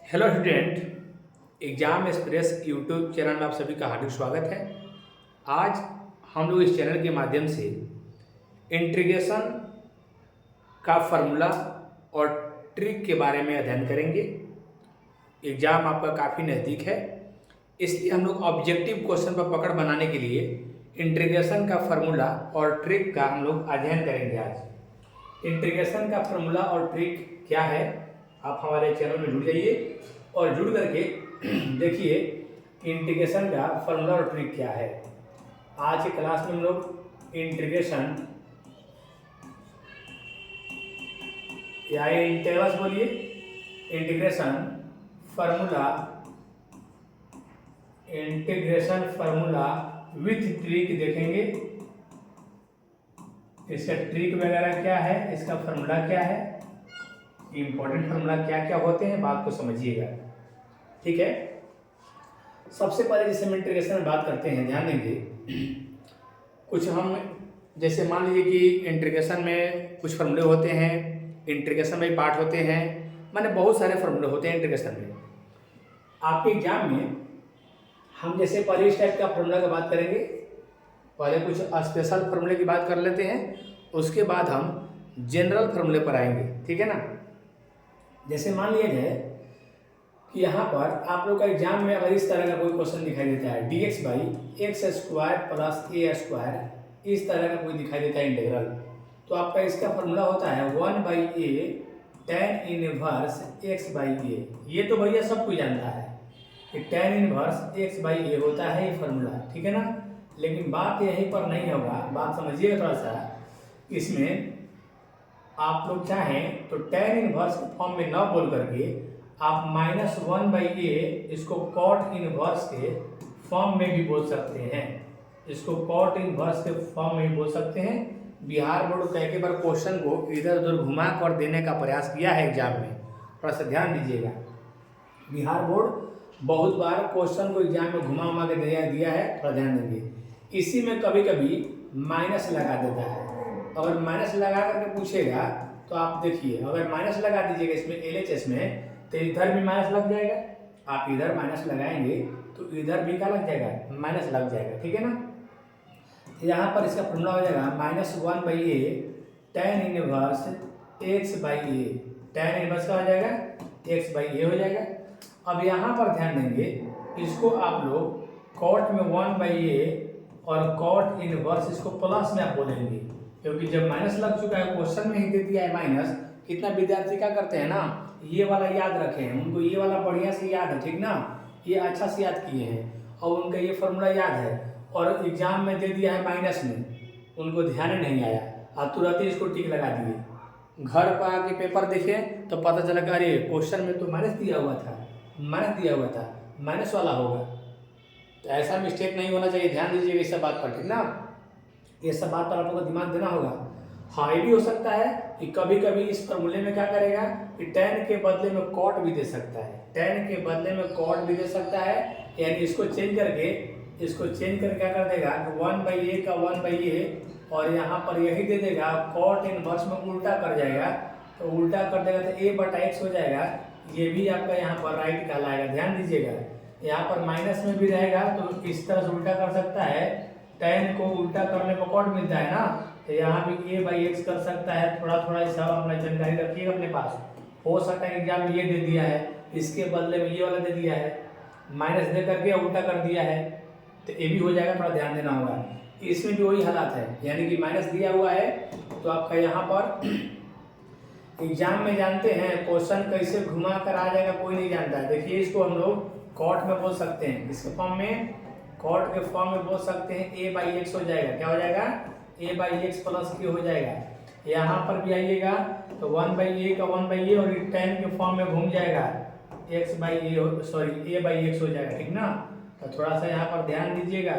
Hello student, exam express YouTube channel में आप सभी का हार्दिक स्वागत है। आज हम लोग इस चैनल के माध्यम से इंटीग्रेशन का फॉर्मूला और ट्रिक के बारे में अध्ययन करेंगे। एग्ज़ाम आपका काफ़ी नज़दीक है, इसलिए हम लोग ऑब्जेक्टिव क्वेश्चन पर पकड़ बनाने के लिए इंटीग्रेशन का फॉर्मूला और ट्रिक का हम लोग अध्ययन करेंगे। आज इंटीग्रेशन का फॉर्मूला और ट्रिक क्या है, आप हमारे चैनल में जुड़ जाइए और जुड़ करके देखिए इंटीग्रेशन का फॉर्मूला और ट्रिक क्या है। आज की क्लास में हम लोग इंटीग्रेशन या इंटीग्रल्स बोलिए, इंटीग्रेशन फार्मूला विथ ट्रिक देखेंगे। इसका ट्रिक वगैरह क्या है, इसका फार्मूला क्या है, इंपॉर्टेंट फार्मूला क्या क्या होते हैं, बात को समझिएगा। ठीक है, सबसे पहले जैसे हम इंटीग्रेशन में बात करते हैं, ध्यान देंगे कुछ हम जैसे मान लीजिए कि इंटीग्रेशन में कुछ फार्मूले होते हैं, इंटीग्रेशन में पार्ट होते हैं, माने बहुत सारे फार्मूले होते हैं इंटीग्रेशन में। आपके एग्जाम में हम जैसे पहले इस टाइप का फार्मूला की बात करेंगे, पहले कुछ स्पेशल फार्मूले की बात कर लेते हैं, उसके बाद हम जनरल फार्मूले पर आएंगे। ठीक है ना। जैसे मान लिया जाए कि यहाँ पर आप लोग का एग्जाम में अगर इस तरह का कोई क्वेश्चन दिखाई देता है, dx by x square plus A square, इस तरह का कोई दिखाई देता है इंटीग्रल, तो आपका इसका फार्मूला होता है 1/a tan inverse x by a. ये तो भैया सब कोई जानता है कि tan inverse x by a होता है ये फार्मूला। ठीक है ना। लेकिन बात यहीं पर नहीं होगा, बात समझिएगा थोड़ा सा। इसमें आप लोग चाहें तो tan इनवर्स के फॉर्म में न बोल करके आप -1/a इसको cot इनवर्स के फॉर्म में भी बोल सकते हैं, इसको cot इनवर्स के फॉर्म में भी बोल सकते हैं। बिहार बोर्ड कई बार क्वेश्चन को इधर उधर घुमा कर देने का प्रयास किया है एग्जाम में, थोड़ा सा ध्यान दीजिएगा। बिहार बोर्ड बहुत बार क्वेश्चन को एग्जाम में घुमा उमा के दिया है, थोड़ा ध्यान देंगे। इसी में कभी कभी माइनस लगा देता है, अगर माइनस लगा करके पूछेगा तो आप देखिए, अगर माइनस लगा दीजिएगा इसमें LHS में, तो इधर भी माइनस लग जाएगा। आप इधर माइनस लगाएंगे तो इधर भी क्या लग जाएगा, माइनस लग जाएगा। ठीक है ना। यहाँ पर इसका फॉर्मूला हो जाएगा -1/a tan inverse x by A. tan inverse का हो जाएगा x बाई ए हो जाएगा। अब यहाँ पर ध्यान देंगे, इसको आप लोग cot में 1/a और cot इनवर्स इसको प्लस में आप बोलेंगे, क्योंकि जब माइनस लग चुका है, क्वेश्चन में ही दे दिया है माइनस। कितना विद्यार्थी क्या करते हैं ना, ये वाला याद रखे हैं, उनको ये वाला बढ़िया से याद है। ठीक ना, ये अच्छा से याद किए हैं और उनका ये फार्मूला याद है, और एग्जाम में दे दिया है माइनस में, उनको ध्यान ही नहीं आया और तुरंत ही इसको टिक लगा दिए। घर पर आके पेपर देखे तो पता चला कि अरे क्वेश्चन में तो माइनस दिया हुआ था, माइनस वाला होगा। तो ऐसा मिस्टेक नहीं होना चाहिए, ध्यान दीजिएगा इस सब बात पर। ठीक ना, ये सब बात पर आप लोगों को दिमाग देना होगा। हाँ, ये भी हो सकता है कि कभी कभी इस फॉर्मूले में क्या करेगा कि tan के बदले में cot भी दे सकता है, tan के बदले में cot भी दे सकता है। यानी इसको चेंज करके क्या कर देगा, 1/a का 1/a और यहाँ पर यही दे देगा, cot इनवर्स में उल्टा कर जाएगा, तो उल्टा कर देगा तो a/x हो जाएगा। ये भी आपका यहाँ पर राइट कहलाएगा। ध्यान दीजिएगा, यहाँ पर माइनस में भी रहेगा तो इस तरह से उल्टा कर सकता है। tan को उल्टा करने पर cot मिलता है ना, तो यहाँ भी a/x कर सकता है। थोड़ा थोड़ा सब अपना जानकारी रखिएगा अपने पास। हो सकता है एग्जाम में ये दे दिया है, इसके बदले में ये वाला दे दिया है, माइनस दे करके उल्टा कर दिया है, तो ये भी हो जाएगा, थोड़ा ध्यान देना होगा। इसमें भी वही हालात है, यानी कि माइनस दिया हुआ है तो आपका यहाँ पर एग्जाम में जानते हैं क्वेश्चन कैसे घुमा कर आ जाएगा, कोई नहीं जानता है। देखिए, इसको हम लोग cot में बोल सकते हैं, इसके फॉर्म में cot के फॉर्म में बोल सकते हैं a/x हो जाएगा। क्या हो जाएगा, a/x प्लस q हो जाएगा। यहाँ पर भी आइएगा तो 1/a का 1/a और tan के फॉर्म में घूम जाएगा, a/x हो जाएगा। ठीक ना। तो थोड़ा सा यहाँ पर ध्यान दीजिएगा।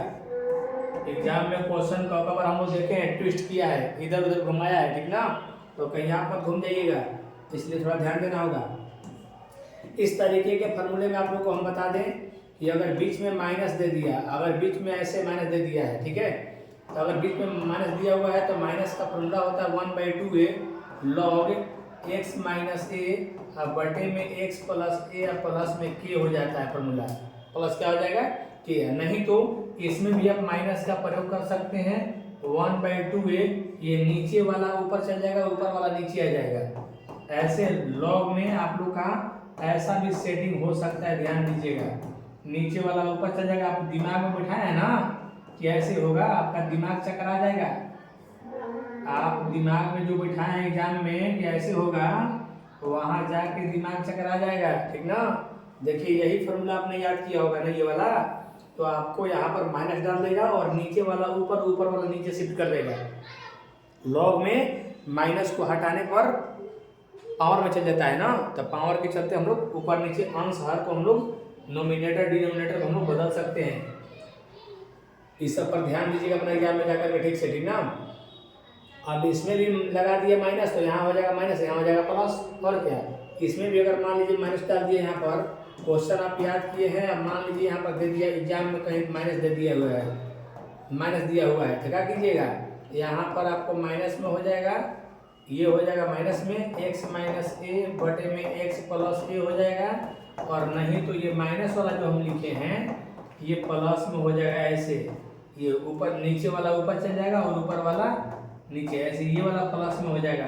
एग्जाम में क्वेश्चन का कवर हम लोग देखे हैं, ट्विस्ट किया है, इधर उधर घुमाया है। ठीक ना, तो कहीं यहाँ पर घूम जाइएगा, इसलिए थोड़ा ध्यान देना होगा। इस तरीके के फार्मूले में आप लोग को हम बता दें कि अगर बीच में माइनस दे दिया, अगर बीच में ऐसे माइनस दे दिया है, ठीक है, तो अगर बीच में माइनस दिया हुआ है तो माइनस का फॉर्मूला होता है 1/2a log एक्स माइनस ए बटे में एक्स प्लस ए प्लस में के हो जाता है फॉर्मूला। प्लस क्या हो जाएगा के। नहीं तो इसमें भी आप माइनस का प्रयोग कर सकते हैं 1/2a, ये नीचे वाला ऊपर चल जाएगा, ऊपर वाला नीचे आ जाएगा। ऐसे लॉग में आप लोग का ऐसा भी सेटिंग हो सकता है, ध्यान दीजिएगा। नीचे वाला ऊपर चल जाएगा, आप दिमाग में बैठाए है ना कि ऐसे होगा, आपका दिमाग चकरा जाएगा। आप दिमाग में जो बैठाए हैं एग्जाम में कि ऐसे होगा, वहां जाके दिमाग चकरा जाएगा, ठीक ना। देखिए यही फॉर्मूला आपने याद किया होगा ना, ये वाला, तो आपको यहाँ पर माइनस डाल देगा और नीचे वाला ऊपर, ऊपर वाला नीचे शिफ्ट कर देगा। लॉग में माइनस को हटाने पर पावर में चल जाता है ना, तो पावर के चलते हम लोग ऊपर नीचे अंश हर को हम लोग नोमिनेटर डिनोमिनेटर को हम लोग बदल सकते हैं। इस सब पर ध्यान दीजिएगा अपने एग्जाम में जाकर के, ठीक से, ठीक ना। अब इसमें भी लगा दिया माइनस, तो यहाँ हो जाएगा माइनस, यहाँ हो जाएगा प्लस, और क्या। इसमें भी अगर मान लीजिए माइनस डाल दिए, यहाँ पर क्वेश्चन आप याद किए हैं, अब मान लीजिए यहाँ पर दे दिया एग्जाम में कहीं माइनस दे दिया हुआ है, माइनस दिया हुआ है, तो क्या कीजिएगा, यहाँ पर आपको माइनस में हो जाएगा, ये हो जाएगा माइनस में एक्स माइनस ए बटे में एक्स प्लस ए हो जाएगा। और नहीं तो ये माइनस वाला जो हम लिखे हैं ये प्लस में हो जाएगा, ऐसे ये ऊपर नीचे वाला ऊपर चल जाएगा और ऊपर वाला नीचे, ऐसे ये वाला प्लस में हो जाएगा।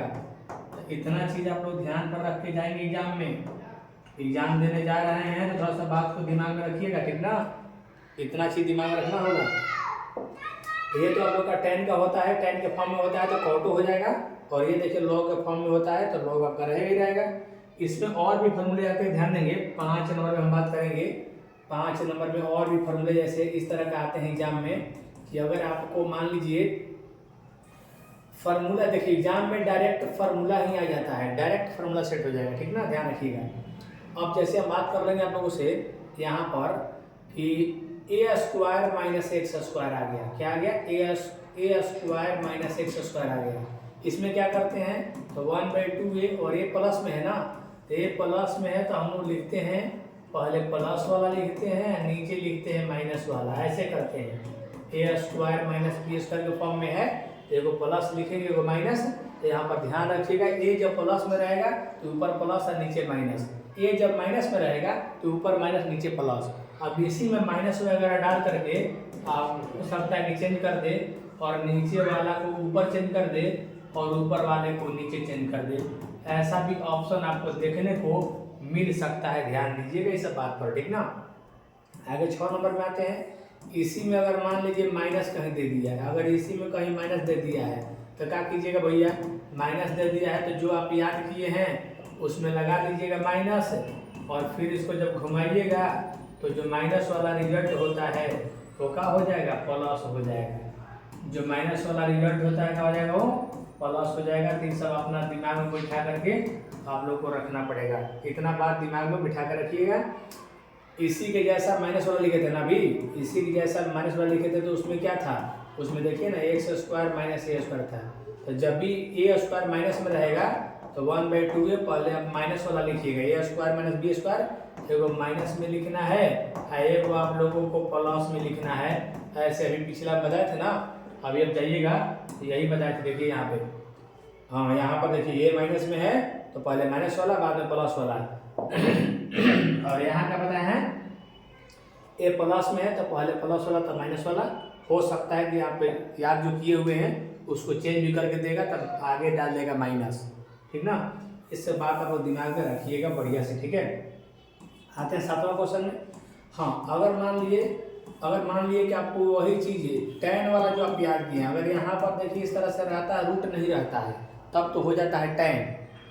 तो इतना चीज़ आप लोग ध्यान पर रख के जाएंगे एग्जाम में। एग्जाम देने जा रहे हैं तो थोड़ा सा बात को दिमाग में रखिएगा, ठीक ना। इतना चीज़ दिमाग में रखना होगा। ये तो आप लोग का 10 का होता है, 10 के फॉर्म में होता है तो कॉटो हो जाएगा, और ये देखिए लॉग के फॉर्म में होता है तो लॉग आपका रहेगा ही रहेगा। इसमें और भी फॉर्मूले आते हैं, ध्यान देंगे। 5 नंबर में हम बात करेंगे। 5 नंबर में और भी फॉर्मूले जैसे इस तरह का आते हैं एग्जाम में, कि अगर आपको मान लीजिए फार्मूला, देखिए एग्जाम में डायरेक्ट फार्मूला ही आ जाता है, डायरेक्ट फार्मूला सेट हो जाएगा, ठीक ना, ध्यान रखिएगा। अब जैसे हम बात कर लेंगे आप लोगों से यहाँ पर कि ए स्क्वायर माइनस एक्स स्क्वायर आ गया, क्या आ गया, ए स्क्वायर माइनस एक्स स्क्वायर आ गया। इसमें क्या करते हैं, तो 1/2a, और ये प्लस में है ना, तो ये प्लस में है तो हम लोग लिखते हैं, पहले प्लस वाला लिखते हैं, नीचे लिखते हैं माइनस वाला, ऐसे करते हैं। ए स्क्वायर माइनस बी स्क्वायर के फॉर्म में है, एगो प्लस लिखेंगे एगो माइनस। तो यहाँ पर ध्यान रखिएगा, ए जब प्लस में रहेगा तो ऊपर प्लस और नीचे माइनस, ए जब माइनस में रहेगा तो ऊपर माइनस नीचे प्लस। अब इसी में माइनस वगैरह डाल करके आप हो सकता है कि चेंज कर दे, और नीचे वाला को ऊपर चेंज कर दे और ऊपर वाले को नीचे चेंज कर दे। ऐसा भी ऑप्शन आपको देखने को मिल सकता है, ध्यान दीजिएगा इस बात पर, ठीक ना। आगे 6 नंबर में आते हैं। इसी में अगर मान लीजिए माइनस कहीं दे दिया है, अगर इसी में कहीं माइनस दे दिया है तो क्या कीजिएगा भैया, माइनस दे दिया है तो जो आप याद किए हैं उसमें लगा दीजिएगा माइनस, और फिर इसको जब घुमाइएगा तो जो माइनस वाला रिजल्ट होता है वो क्या हो जाएगा, प्लस हो जाएगा। जो माइनस वाला रिजल्ट होता है क्या हो जाएगा, वो प्लस हो जाएगा। तो ये सब अपना दिमाग में बैठा करके आप लोग को रखना पड़ेगा, इतना बात दिमाग में बिठा कर रखिएगा। इसी के जैसा माइनस वाला लिखे थे ना, अभी इसी के जैसा माइनस वाला लिखे थे, तो उसमें क्या था, उसमें देखिए ना एक्स स्क्वायर माइनस ए स्क्वायर था। तो जब भी ए स्क्वायर माइनस में रहेगा तो 1/2a, पहले आप माइनस वाला लिखिएगा, ए स्क्वायर माइनस बी स्क्वायर, एगो माइनस में लिखना है, एगो आप लोगों को प्लस में लिखना है। ऐसे अभी पिछला बताए थे ना, अभी अब जाइएगा यही बताए थे, देखिए यहाँ पे, हाँ यहाँ पर देखिए ए माइनस में है तो पहले माइनस वाला बाद में प्लस वाला, और यहाँ क्या बताया है, ए प्लस में है तो पहले प्लस वाला तो माइनस वाला। हो सकता है कि आप याद जो किए हुए हैं उसको चेंज भी करके देगा, तब आगे डाल देगा माइनस, ठीक ना। इससे बात आप लोग दिमाग में रखिएगा बढ़िया से, ठीक है। आते हैं 7वां क्वेश्चन में। हाँ, अगर मान लिए कि आपको वही चीज़ tan वाला जो आप याद किए हैं, अगर यहाँ पर देखिए इस तरह से रहता है, रूट नहीं रहता है, तब तो हो जाता है tan,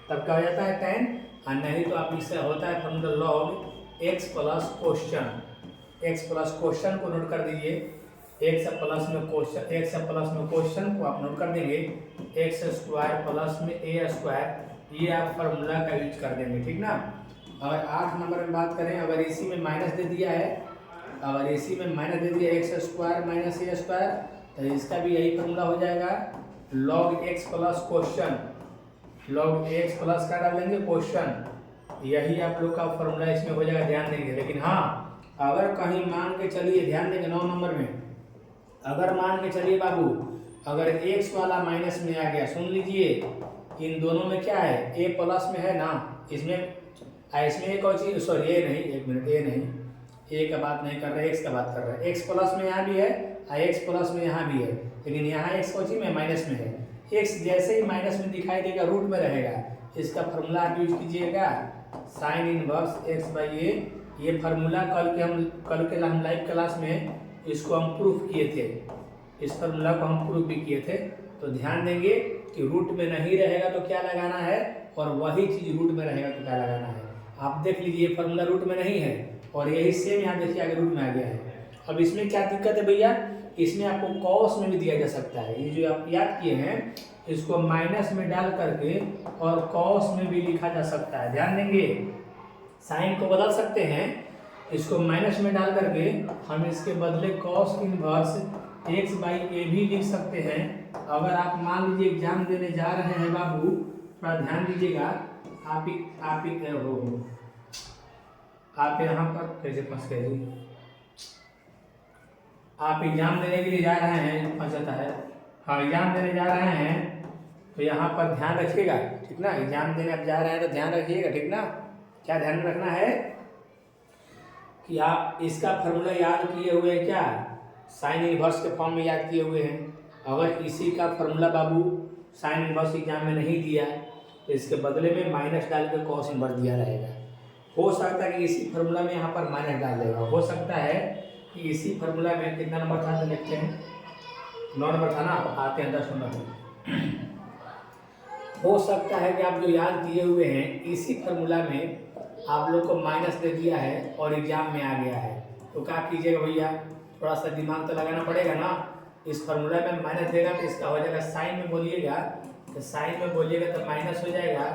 तब क्या हो जाता है tan, और नहीं तो आप इससे होता है from the log x plus question. X plus question को नोट कर दीजिए, एक्स प्लस में क्वेश्चन को आप नोट कर देंगे, एक्स स्क्वायर प्लस में ए स्क्वायर, ये आप फार्मूला का यूज कर देंगे, ठीक ना। अगर 8 नंबर में बात करें, अगर इसी में माइनस दे दिया है, अगर इसी में माइनस दे दिया एक्स स्क्वायर माइनस ए स्क्वायर, तो इसका भी यही फार्मूला हो जाएगा, log x plus question, log x plus का डाल देंगे क्वेश्चन, यही आप लोग का फार्मूला इसमें हो जाएगा, ध्यान देंगे। लेकिन हाँ, अगर कहीं मान के चलिए, ध्यान देंगे 9 नंबर में, अगर मान के चलिए बाबू, अगर एक्स वाला माइनस में आ गया, सुन लीजिए, इन दोनों में क्या है, ए प्लस में है ना, इसमें इसमें एक और चीज, सॉरी ए नहीं, एक मिनट, ए नहीं, ए का बात नहीं कर रहे, एक्स का बात कर रहे हैं। एक्स प्लस में यहाँ भी है और एक्स प्लस में यहाँ भी है, लेकिन यहाँ एक्स कोची में माइनस में है। एक्स जैसे ही माइनस में दिखाई देगा रूट में रहेगा, इसका फार्मूला आप यूज कीजिएगा sine inverse x by a. ये फार्मूला कल के हम लाइव क्लास में इसको हम प्रूफ किए थे, इस फार्मूला को हम प्रूफ भी किए थे। तो ध्यान देंगे कि रूट में नहीं रहेगा तो क्या लगाना है, और वही चीज रूट में रहेगा तो क्या लगाना है। आप देख लीजिए फार्मूला रूट में नहीं है और यही सेम यहाँ देखिए आगे रूट में आ गया है। अब इसमें क्या दिक्कत है भैया, इसमें आपको कॉस में भी दिया जा सकता है। ये जो आप याद किए हैं इसको माइनस में डाल करके और कॉस में भी लिखा जा सकता है। ध्यान देंगे, साइन को बदल सकते हैं, इसको माइनस में डाल करके हम इसके बदले कॉस इनवर्स एक्स बाई ए भी लिख सकते हैं। अगर आप मान लीजिए एग्जाम देने जा रहे हैं बाबू, थोड़ा ध्यान दीजिएगा, आप यहाँ पर कैसे फंस गए जी, आप एग्जाम देने के लिए जा रहे हैं, फंस जाता है, हाँ एग्जाम देने जा रहे हैं तो यहाँ पर ध्यान रखिएगा, ठीक ना। एग्जाम देने आप जा रहे हैं तो ध्यान रखिएगा, ठीक ना। क्या ध्यान में रखना है कि आप इसका फार्मूला याद किए हुए हैं, क्या साइन इनवर्स के फॉर्म में याद किए हुए हैं। अगर इसी का फार्मूला बाबू साइन इनवर्स एग्जाम में नहीं दिया तो इसके बदले में माइनस डाल के कॉस इनवर्स दिया रहेगा। हो सकता है कि इसी फार्मूला में यहाँ पर माइनस डाल देगा, हो सकता है कि इसी फार्मूला में कितना नंबर था तो लिखते हैं, 9 नंबर था ना, आते हैं 10 नंबर। हो सकता है कि आप जो याद किए हुए हैं इसी फार्मूला में आप लोग को माइनस दे दिया है और एग्जाम में आ गया है, तो क्या कीजिएगा भैया, थोड़ा सा दिमाग तो लगाना पड़ेगा ना। इस फार्मूला में माइनस देगा तो इसका हो जाएगा साइन में बोलिएगा, तो साइन में बोलिएगा तो माइनस हो जाएगा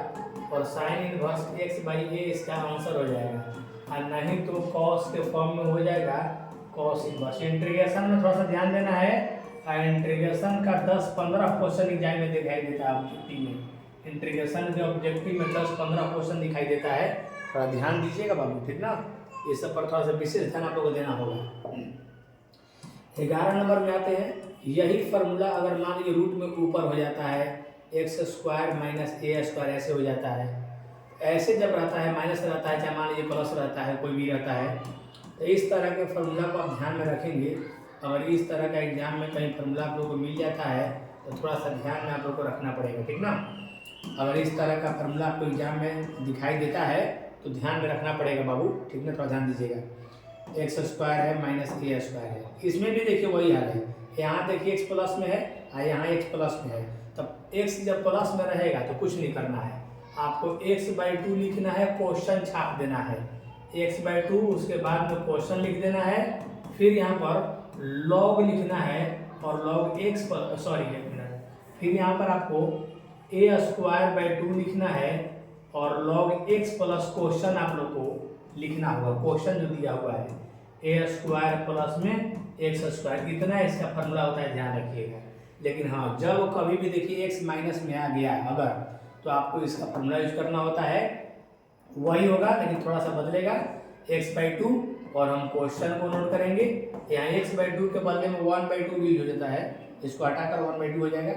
और साइन इनवर्स एक्स बाई ए इसका आंसर हो जाएगा, और नहीं तो कॉस के फॉर्म में हो जाएगा कॉस इनवर्स। इंटीग्रेशन में थोड़ा सा ध्यान देना है, इंटीग्रेशन का 10-15 क्वेश्चन एग्जाम में दिखाई देता है ऑब्जेक्टिव में, इंटीग्रेशन के ऑब्जेक्टिव में 10-15 क्वेश्चन दिखाई देता है, थोड़ा ध्यान दीजिएगा बाबू, ठीक ना। ये सब पर थोड़ा सा विशेष ध्यान आप लोगों को देना होगा। 11 नंबर में आते हैं, यही फार्मूला अगर मान लीजिए रूट में ऊपर हो जाता है एक्स स्क्वायर माइनस ए स्क्वायर ऐसे हो जाता है, ऐसे जब रहता है माइनस रहता है, चाहे मान लीजिए प्लस रहता है, कोई भी रहता है, तो इस तरह के फार्मूला को आप ध्यान में रखेंगे। अगर इस तरह का एग्जाम में कहीं फार्मूला आप लोग को मिल जाता है तो थोड़ा सा ध्यान में आप लोग को रखना पड़ेगा, ठीक ना। अगर इस तरह का फार्मूला आपको एग्जाम में दिखाई देता है तो ध्यान में रखना पड़ेगा बाबू, ठीक ना, थोड़ा ध्यान दीजिएगा। एक्स स्क्वायर है माइनस ए स्क्वायर है, इसमें भी देखिए वही हाल है, यहाँ देखिए एक्स प्लस में है और यहाँ एक्स प्लस में है। तब एक्स जब प्लस में रहेगा तो कुछ नहीं करना है, आपको x/2 लिखना है, क्वेश्चन छाप देना है x/2, उसके बाद में क्वेश्चन लिख देना है, फिर यहाँ पर लॉग लिखना है और लॉग एक्स पर फिर यहाँ पर आपको a²/2 लिखना है और log x प्लस क्वेश्चन आप लोग को लिखना होगा, क्वेश्चन जो दिया हुआ है a² प्लस में x², इतना इसका फार्मूला होता है, ध्यान रखिएगा। लेकिन हाँ, जब कभी भी देखिए x माइनस में आ गया अगर, तो आपको इसका फार्मूला यूज करना होता है, वही होगा लेकिन थोड़ा सा बदलेगा, x/2 और हम क्वेश्चन को नोट करेंगे। यहाँ x/2 के बदले में 1/2 यूज हो जाता है, इसको हटाकर 1/2 हो जाएगा,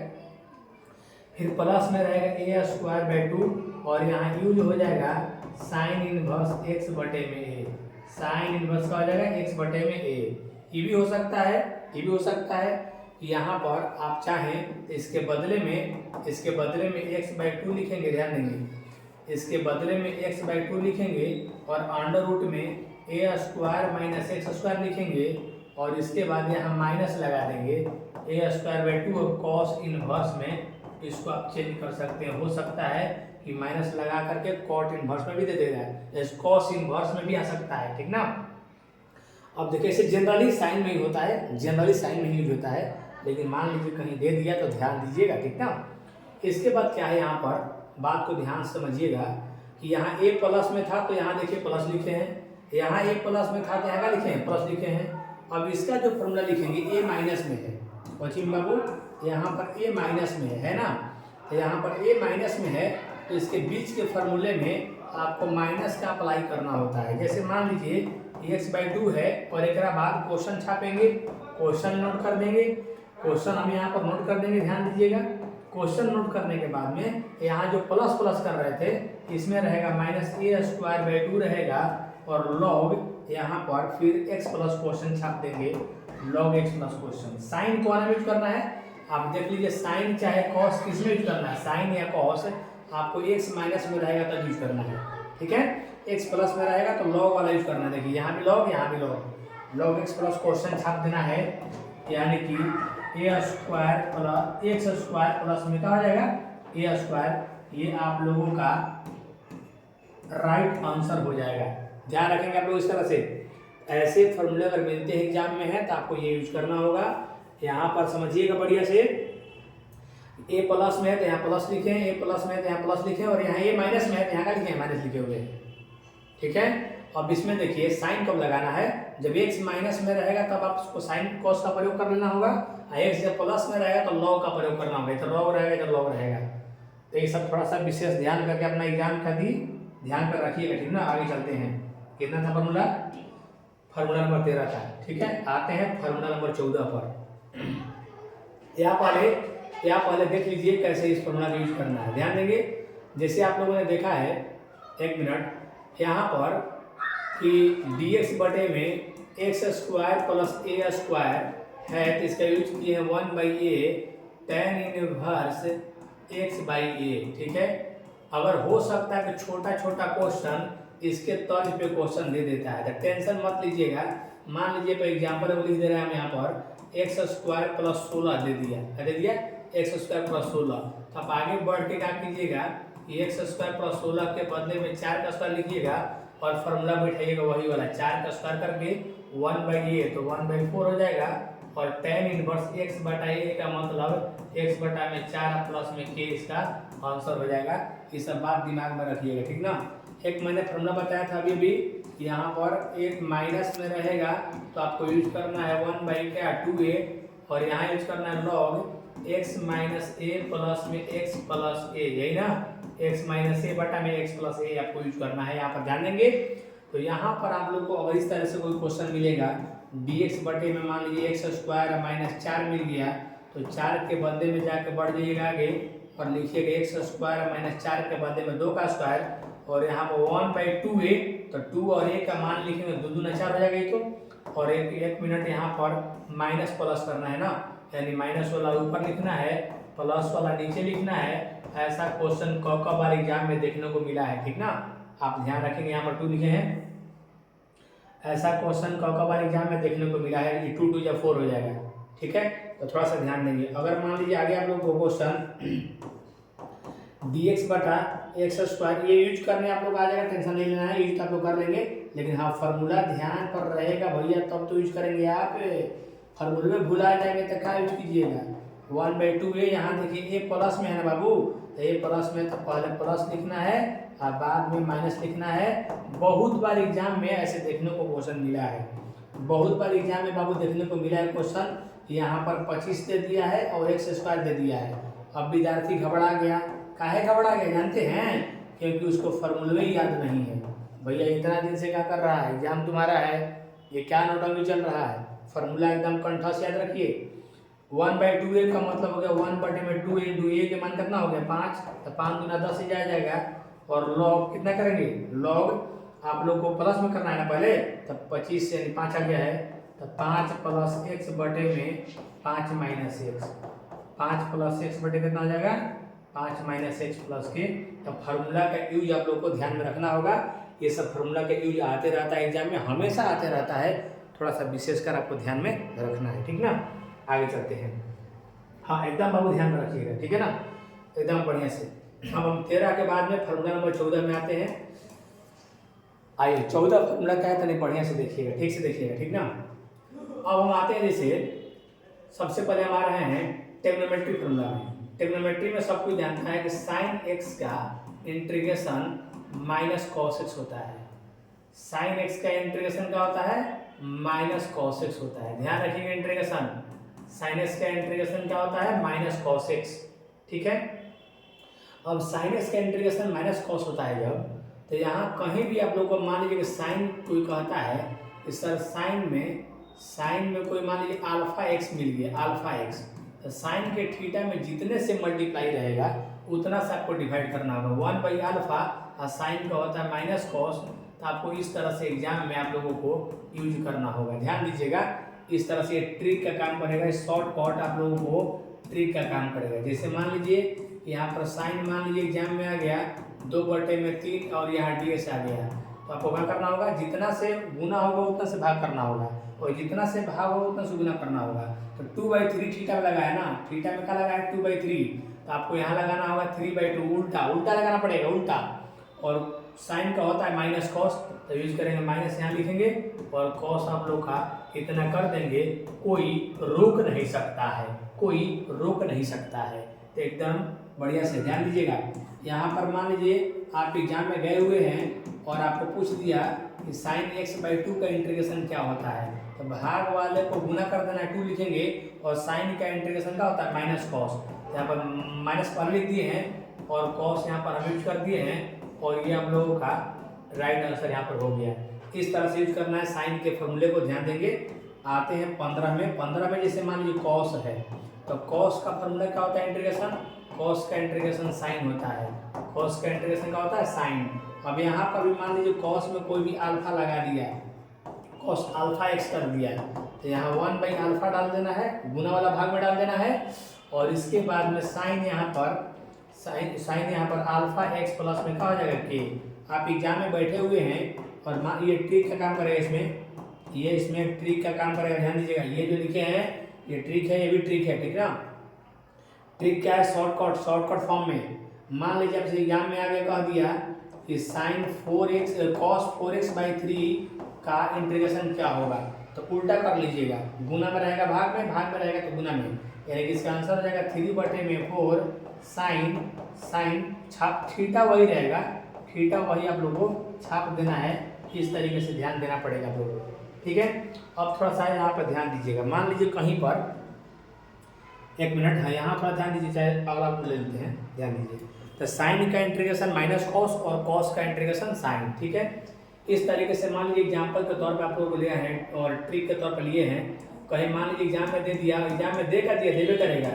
फिर प्लस में रहेगा a²/2 और यहाँ यूज हो जाएगा साइन इनवर्स x बटे में a, साइन इनवर्स का हो जाएगा x बटे में a। ये भी हो सकता है, ये भी हो सकता है कि यहाँ पर आप चाहें तो इसके बदले में x/2 लिखेंगे, ध्यान देंगे, इसके बदले में x/2 लिखेंगे और अंडर रूट में a² - x² लिखेंगे और इसके बाद यहाँ माइनस लगा देंगे a²/2 और कॉस इनवर्स में इसको आप चेंज कर सकते हैं। हो सकता है कि माइनस लगा करके कॉट इनवर्स में भी दे देगा, कॉस इनवर्स में भी आ सकता है, ठीक ना। अब देखिए इसे जनरली साइन में ही होता है, जनरली साइन में ही यूज होता है, लेकिन मान लीजिए कहीं दे दिया तो ध्यान दीजिएगा, ठीक ना। इसके बाद क्या है, यहाँ पर बात को ध्यान समझिएगा कि यहाँ a प्लस में था तो यहाँ देखिए प्लस लिखे हैं, यहाँ a प्लस में था तो यहाँ क्या लिखे हैं, प्लस लिखे हैं। अब इसका जो फॉर्मूला लिखेंगे a माइनस में है, बच्ची बाबू यहाँ पर a माइनस में है ना, तो यहाँ पर a माइनस में है तो इसके बीच के फार्मूले में आपको माइनस का अप्लाई करना होता है। जैसे मान लीजिए x/2 है और एक बाद क्वेश्चन छापेंगे, क्वेश्चन नोट कर देंगे, क्वेश्चन हम यहाँ पर नोट कर देंगे, ध्यान दीजिएगा, क्वेश्चन नोट करने के बाद में यहाँ जो प्लस प्लस कर रहे थे इसमें रहेगा -a²/2 रहेगा और लॉग यहाँ पर फिर x प्लस क्वेश्चन छाप देंगे, log x plus question. Sign कौन में यूज करना है आप देख लीजिए, साइन चाहे कॉस किस में यूज करना है, साइन या कॉस आपको x माइनस में रहेगा तब यूज करना है, ठीक है। x प्लस में रहेगा तो log वाला यूज करना है। देखिए यहाँ भी log यहाँ भी log x प्लस क्वेश्चन छाप देना है, यानी कि a² + x² प्लस में क्या हो जाएगा a²। ये आप लोगों का राइट आंसर हो जाएगा। ध्यान रखेंगे आप लोग इस तरह से, ऐसे फॉर्मूले अगर मिलते हैं एग्जाम में है तो आपको ये यूज करना होगा। यहाँ पर समझिएगा बढ़िया से, a प्लस में है तो यहाँ प्लस लिखें, a प्लस में है तो यहाँ प्लस लिखें, और यहाँ a माइनस में है तो यहाँ का लिखें माइनस लिखे हुए, ठीक है। अब इसमें देखिए साइन कब लगाना है, जब x माइनस में रहेगा तब आप उसको साइन कॉस का प्रयोग कर लेना होगा, और x जब प्लस में रहेगा तो लॉग का प्रयोग करना होगा। इधर लॉग रहेगा इधर लॉग रहेगा। तो ये सब थोड़ा सा विशेष ध्यान करके अपना एग्जाम का भी ध्यान पर रखिएगा, ठीक ना। आगे चलते हैं, कितना था फार्मूला नंबर 13 था, ठीक है। आते हैं फार्मूला नंबर 14 पर। यहाँ पहले देख लीजिए कैसे इस फार्मूला का यूज करना है, ध्यान देंगे। जैसे आप लोगों ने देखा है, एक मिनट, यहाँ पर कि dx बटे में x² + a² है तो इसका यूज किए हैं 1/a tan इनवर्स x/a, ठीक है। अगर हो सकता है कि छोटा छोटा क्वेश्चन इसके तर्ज पे क्वेश्चन दे देता है तो टेंशन मत लीजिएगा। मान लीजिए पर एग्जाम्पल लिख दे रहे हैं हम यहाँ पर x² + 16 दे दिया x² + 16। तो आप आगे बढ़ के क्या कीजिएगा, x² + 16 के बदले में 4 का स्क्वायर लिखिएगा और फार्मूला बैठाइएगा वही वाला 4 का स्क्वायर करके 1/a तो 1/4 हो जाएगा, और tan इनवर्स x/a का मतलब x बटा में 4 प्लस में k इसका आंसर हो जाएगा। ये सब बात दिमाग में रखिएगा, ठीक ना। एक मैंने फार्मूला बताया था अभी भी, यहाँ पर एक माइनस में रहेगा तो आपको यूज करना है 1/2a, और यहाँ यूज करना है log x - a प्लस में x प्लस a, यही ना, x - a बटा में x प्लस a आपको यूज करना है। यहाँ पर ध्यान देंगे। तो यहाँ पर आप लोग को अगर इस तरह से कोई क्वेश्चन मिलेगा, dx बटे में मान लीजिए x² - 4 मिल गया तो 4 के बदले में जाके बढ़ जाइएगा आगे और लिखिएगा x² - 4 के बदले में 2 का स्क्वायर, और यहाँ पर 1/2a तो 2 और a का मान लिखेंगे 2 दूना 4 हो जाएगा ये तो, और एक मिनट यहाँ पर माइनस प्लस करना है ना, यानी माइनस वाला ऊपर लिखना है प्लस वाला नीचे लिखना है। ऐसा क्वेश्चन कब बार एग्जाम में देखने को मिला है, ठीक ना। आप ध्यान रखेंगे, यहाँ पर 2 लिखे हैं, ऐसा क्वेश्चन कब बार एग्जाम में देखने को मिला है, 2 2 या 4 हो जाएगा, ठीक है। तो थोड़ा सा ध्यान देंगे। अगर मान लीजिए आगे आप लोग को क्वेश्चन dx बटा x², ये यूज करने आप लोग आ जाएगा, टेंशन नहीं लेना है, यूज आप लोग कर लेंगे। लेकिन हाँ फार्मूला ध्यान पर रहेगा भैया, तब तो यूज करेंगे। आप फार्मूले में भुला जाएंगे तो क्या यूज कीजिएगा, 1/2a, यहाँ देखिए a प्लस में है ना बाबू, तो a प्लस में तो पहले प्लस लिखना है और बाद में माइनस लिखना है। बहुत बार एग्जाम में ऐसे देखने को क्वेश्चन मिला है, बहुत बार एग्जाम में बाबू देखने को मिला है क्वेश्चन, यहाँ पर 25 दे दिया है और x² दे दिया है। अब विद्यार्थी घबरा गया, काहे घबरा गया जानते हैं, क्योंकि उसको फार्मूले ही याद नहीं है। भैया इतना दिन से क्या कर रहा है, एग्जाम तुम्हारा है, ये क्या नोटंकी चल रहा है, फार्मूला एकदम कंठस्थ याद रखिए। 1/2a का मतलब हो गया 1/2a के मान कितना हो गया 5, तो 5 दूना 10 ही जाएगा, और log कितना करेंगे, log आप लोग को प्लस में करना है ना पहले, तब 25 से 5 आ गया है, तो 5 + x बटे में 5 - x, 5 + x बटे कितना हो जाएगा 5 - x प्लस के। तो फार्मूला का यूज आप लोग को ध्यान में रखना होगा। ये सब फार्मूला का यूज आते रहता है एग्जाम में, हमेशा आते रहता है, थोड़ा सा विशेषकर आपको ध्यान में रखना है, ठीक ना। आगे चलते हैं, हाँ एकदम बाबू ध्यान में रखिएगा, ठीक है ना, एकदम बढ़िया से। अब हम 13 के बाद में फार्मूला नंबर 14 में आते हैं। आइए 14 फार्मूला क्या है तो नहीं बढ़िया से देखिएगा, ठीक से देखिएगा, ठीक ना। अब हम आते हैं, जैसे सबसे पहले हम आ रहे हैं ट्रिग्नोमेट्री फार्मूला में। ट्रिग्नोमेट्री में सब कुछ जानता है कि साइन x का इंटीग्रेशन माइनस कॉस x होता है। साइन x का इंटीग्रेशन क्या होता है, माइनस कॉस x होता है। ध्यान रखिएगा, इंटीग्रेशन साइन x का इंटीग्रेशन क्या होता है, माइनस कॉस x, ठीक है। अब साइन x का इंटीग्रेशन माइनस कॉस होता है जब, तो यहाँ कहीं भी आप लोग को मान लीजिए कि साइन कोई कहता है इस सर साइन में कोई मान लीजिए α x मिल गया, α x, तो साइन के थीटा में जितने से मल्टीप्लाई रहेगा उतना से आपको डिवाइड करना होगा। 1/α और साइन का होता है माइनस कॉस, तो आपको इस तरह से एग्जाम में आप लोगों को यूज करना होगा। ध्यान दीजिएगा, इस तरह से ट्रिक का काम करेगा, शॉर्टकट आप लोगों को ट्रिक का काम करेगा। जैसे मान लीजिए यहाँ पर साइन मान लीजिए एग्जाम में आ गया 2/3 और यहाँ ds आ गया, तो आपको क्या करना होगा, जितना से गुना होगा उतना से भाग करना होगा और जितना से भाग होगा उतना से गुना करना होगा। तो 2/3 थीटा में लगाया ना, थीटा में क्या लगाया 2/3, तो आपको यहाँ लगाना होगा 3/2, उल्टा उल्टा लगाना पड़ेगा, उल्टा। और साइन का होता है माइनस कॉस, तो यूज करेंगे माइनस यहाँ लिखेंगे और कॉस आप लोग का इतना कर देंगे, कोई रोक नहीं सकता है, कोई रोक नहीं सकता है। तो एकदम बढ़िया से ध्यान दीजिएगा। यहाँ पर मान लीजिए आप एग्जाम में गए हुए हैं और आपको पूछ दिया कि साइन x/2 का इंटीग्रेशन क्या होता है, तो भाग वाले को गुना कर देना है, 2 लिखेंगे और साइन का इंटीग्रेशन क्या होता है माइनस कॉस। यहाँ पर माइनस पर लिख दिए हैं और कॉस यहाँ पर हम यूज कर दिए हैं और ये हम लोगों का राइट आंसर यहाँ पर हो गया। इस तरह से यूज करना है। साइन के फॉर्मूले को ध्यान देंगे। आते हैं 15 में जैसे मान लीजिए कॉस है, तो कॉस का फॉर्मूला क्या होता है इंटीग्रेशन, कॉस का इंटीग्रेशन साइन होता है, कॉस का इंटीग्रेशन क्या होता है साइन। अब यहाँ पर भी मान लीजिए कॉस में कोई भी अल्फा लगा दिया है, कॉस अल्फा x कर दिया है, तो यहाँ 1/α डाल देना है, गुना वाला भाग में डाल देना है और इसके बाद में साइन यहाँ पर साइन यहाँ पर अल्फा x प्लस में क्या हो जाएगा k। आप एग्जाम में बैठे हुए हैं और मान ये ट्रिक का काम करेगा, इसमें ये इसमें ट्रिक का काम करेगा। ध्यान दीजिएगा, ये जो लिखे हैं ये ट्रिक है, ये भी ट्रिक है, ठीक ना। ट्रिक क्या है, शॉर्टकट फॉर्म में। मान लीजिए आपसे एग्जाम में आगे कह दिया कि साइन 4x cos 4x/3 का इंटीग्रेशन क्या होगा, तो उल्टा कर लीजिएगा, गुना में रहेगा भाग में रहेगा तो गुना में, यानी कि इसका आंसर हो जाएगा 3/4 साइन छाप थीटा वही रहेगा, थीटा वही आप लोगों को छाप देना है। इस तरीके से ध्यान देना पड़ेगा आप लोगों को, ठीक है। अब थोड़ा सा यहाँ पर ध्यान दीजिएगा। मान लीजिए कहीं पर 1 मिनट है, यहाँ पर ध्यान दीजिए, चाहे अगला ले लेते हैं, ध्यान दीजिए। तो साइन का इंटीग्रेशन माइनस कॉस और कॉस का इंटीग्रेशन साइन, ठीक है। इस तरीके से मान लीजिए एग्जाम्पल के तौर पे आप लोगों को लिया है और ट्रिक के तौर पर लिए हैं। कहीं मान लीजिए एग्जाम में दे दिया, एग्जाम में देवे करेगा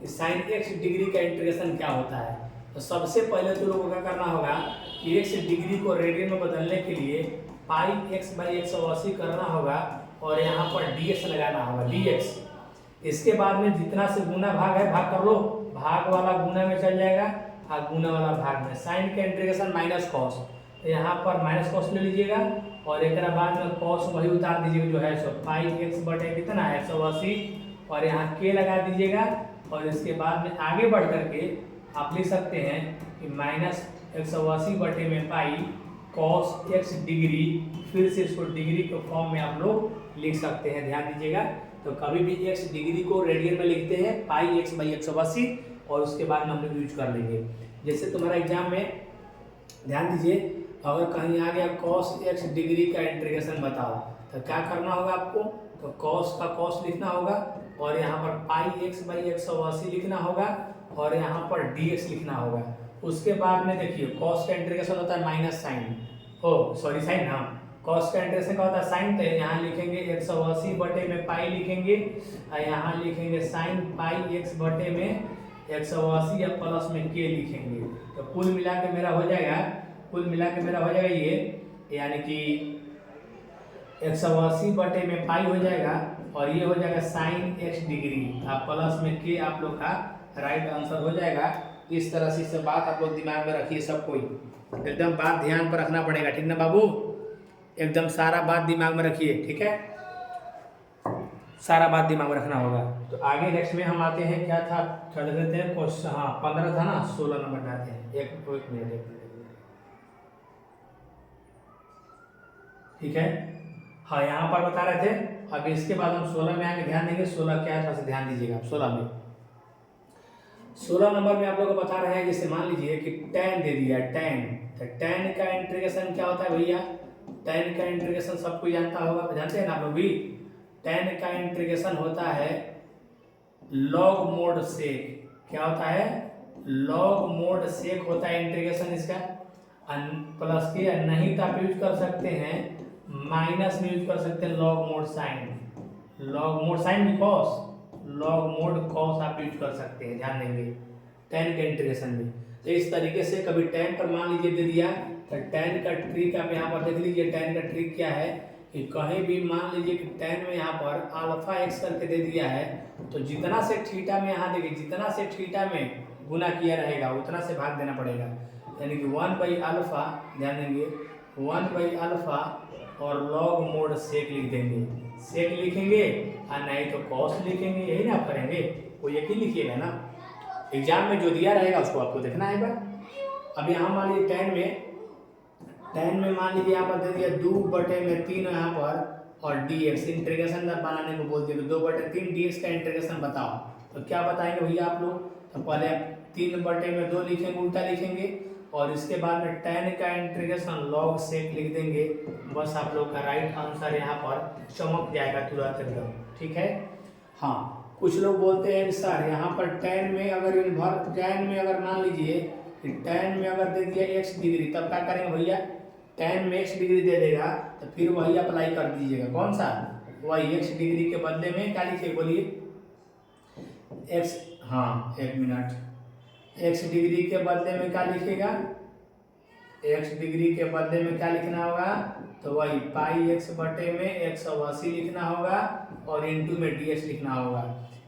कि साइन x डिग्री का इंटीग्रेशन क्या होता है, तो सबसे पहले तो लोगों को क्या करना होगा कि x डिग्री को रेडियन में बदलने के लिए πx/180 करना होगा और यहाँ पर dx लगाना होगा, dx। इसके बाद में जितना से गुना भाग है भाग कर लो, भाग वाला गुना में चल जाएगा और गुना वाला भाग में। साइन का इंटीग्रेशन माइनस कॉस, तो यहाँ पर माइनस कॉस ले लीजिएगा और एक बाद में कॉस वही उतार दीजिएगा जो है, सो πx कितना है 180 और यहाँ k लगा दीजिएगा और इसके बाद में आगे बढ़ करके आप लिख सकते हैं कि -180 में पाई cos x डिग्री, फिर से इसको डिग्री के फॉर्म में आप लोग लिख सकते हैं। ध्यान दीजिएगा, तो कभी भी x डिग्री को रेडियन में लिखते हैं πx/180 और उसके बाद में हम लोग यूज कर लेंगे। जैसे तुम्हारा एग्जाम में ध्यान दीजिए, अगर कहीं आ गया cos x डिग्री का इंटीग्रेशन बताओ, तो क्या करना होगा आपको, तो cos का cos लिखना होगा और यहाँ पर πx/180 लिखना होगा और यहाँ पर dx लिखना होगा। उसके बाद में देखिए cos का इंटीग्रेशन होता है माइनस साइन, साइन, हाँ, cos का इंटीग्रेशन का होता है साइन, तो यहाँ लिखेंगे 180 में पाई लिखेंगे और यहाँ लिखेंगे साइन πx में 180 या प्लस में k लिखेंगे। तो कुल मिला के मेरा हो जाएगा ये, यानी कि 180 में पाई हो जाएगा और ये हो जाएगा साइन x डिग्री, आप प्लस में k आप लोग का राइट आंसर हो जाएगा। इस तरह से सब बात आप लोग दिमाग में रखिए, सब कोई एकदम बात ध्यान पर रखना पड़ेगा, ठीक ना बाबू, एकदम सारा बात दिमाग में रखिए, ठीक है, सारा बात दिमाग में रखना होगा। तो आगे नेक्स्ट में हम आते हैं, क्या था चल देते हैं क्वेश्चन, हाँ 15 था ना, 16 नंबर में आते हैं। एक मिनट, ठीक है, हाँ यहाँ पर बता रहे थे। अब इसके बाद हम 16 में आगे ध्यान देंगे। 16 क्या था ध्यान दीजिएगा। 16 नंबर में आप लोग को बता रहे हैं, जैसे मान लीजिए कि tan दे दिया, tan, तो tan का इंटीग्रेशन क्या होता है भैया, tan का इंटीग्रेशन सबको जानता होगा, जानते हैं ना आप लोग भी। tan का इंटीग्रेशन होता है log mod sec, क्या होता है, log mod sec होता है इंटीग्रेशन इसका, प्लस के, नहीं तो आप यूज कर सकते हैं माइनस में यूज कर सकते हैं log mod sin, log mod sin cos, log mode cos आप यूज कर सकते हैं, ध्यान देंगे tan के इंटीग्रेशन में। तो इस तरीके से कभी tan पर मान लीजिए दे दिया तो tan का ट्रिक आप यहाँ पर देख लीजिए। tan का ट्रिक क्या है कि कहीं भी मान लीजिए कि tan में यहाँ पर अल्फा x करके दे दिया है तो जितना से थीटा में यहाँ देखिए जितना से थीटा में गुना किया रहेगा उतना से भाग देना पड़ेगा, यानी कि 1/अल्फा, ध्यान देंगे 1/अल्फा और लॉग मोड सेक लिख देंगे। सेक लिखेंगे और नहीं तो कॉस लिखेंगे, यही ना आप करेंगे, वो एक ही लिखिएगा ना। एग्जाम में जो दिया रहेगा उसको आपको देखना है। अब यहाँ मान लीजिए tan में मान लीजिए यहाँ पर दे दिया 2/3 यहाँ पर और dx इंटीग्रेशन बनाने को बोल दिया तो 2/3 dx का इंटीग्रेशन बताओ। तो क्या बताएंगे भैया आप लोग, तो पहले 3/2 लिखेंगे, उल्टा लिखेंगे और इसके बाद में tan का इंटीग्रेशन log सेक लिख देंगे। बस आप लोग का राइट आंसर यहाँ पर चमक जाएगा तुरंत एकदम, ठीक है। हाँ, कुछ लोग बोलते हैं सर यहाँ पर tan में अगर मान लीजिए कि tan में अगर दे दिया x डिग्री तब क्या करेंगे भैया, tan में x डिग्री दे देगा तो फिर वही अप्लाई कर दीजिएगा। कौन सा, वही x डिग्री के बदले में क्या लिखिए बोलिए x, हाँ एक मिनट, x डिग्री के बदले में क्या लिखिएगा, x डिग्री के बदले में क्या लिखना होगा, तो वही πx बटे में 180 लिखना होगा और इंटू में dx लिखना होगा।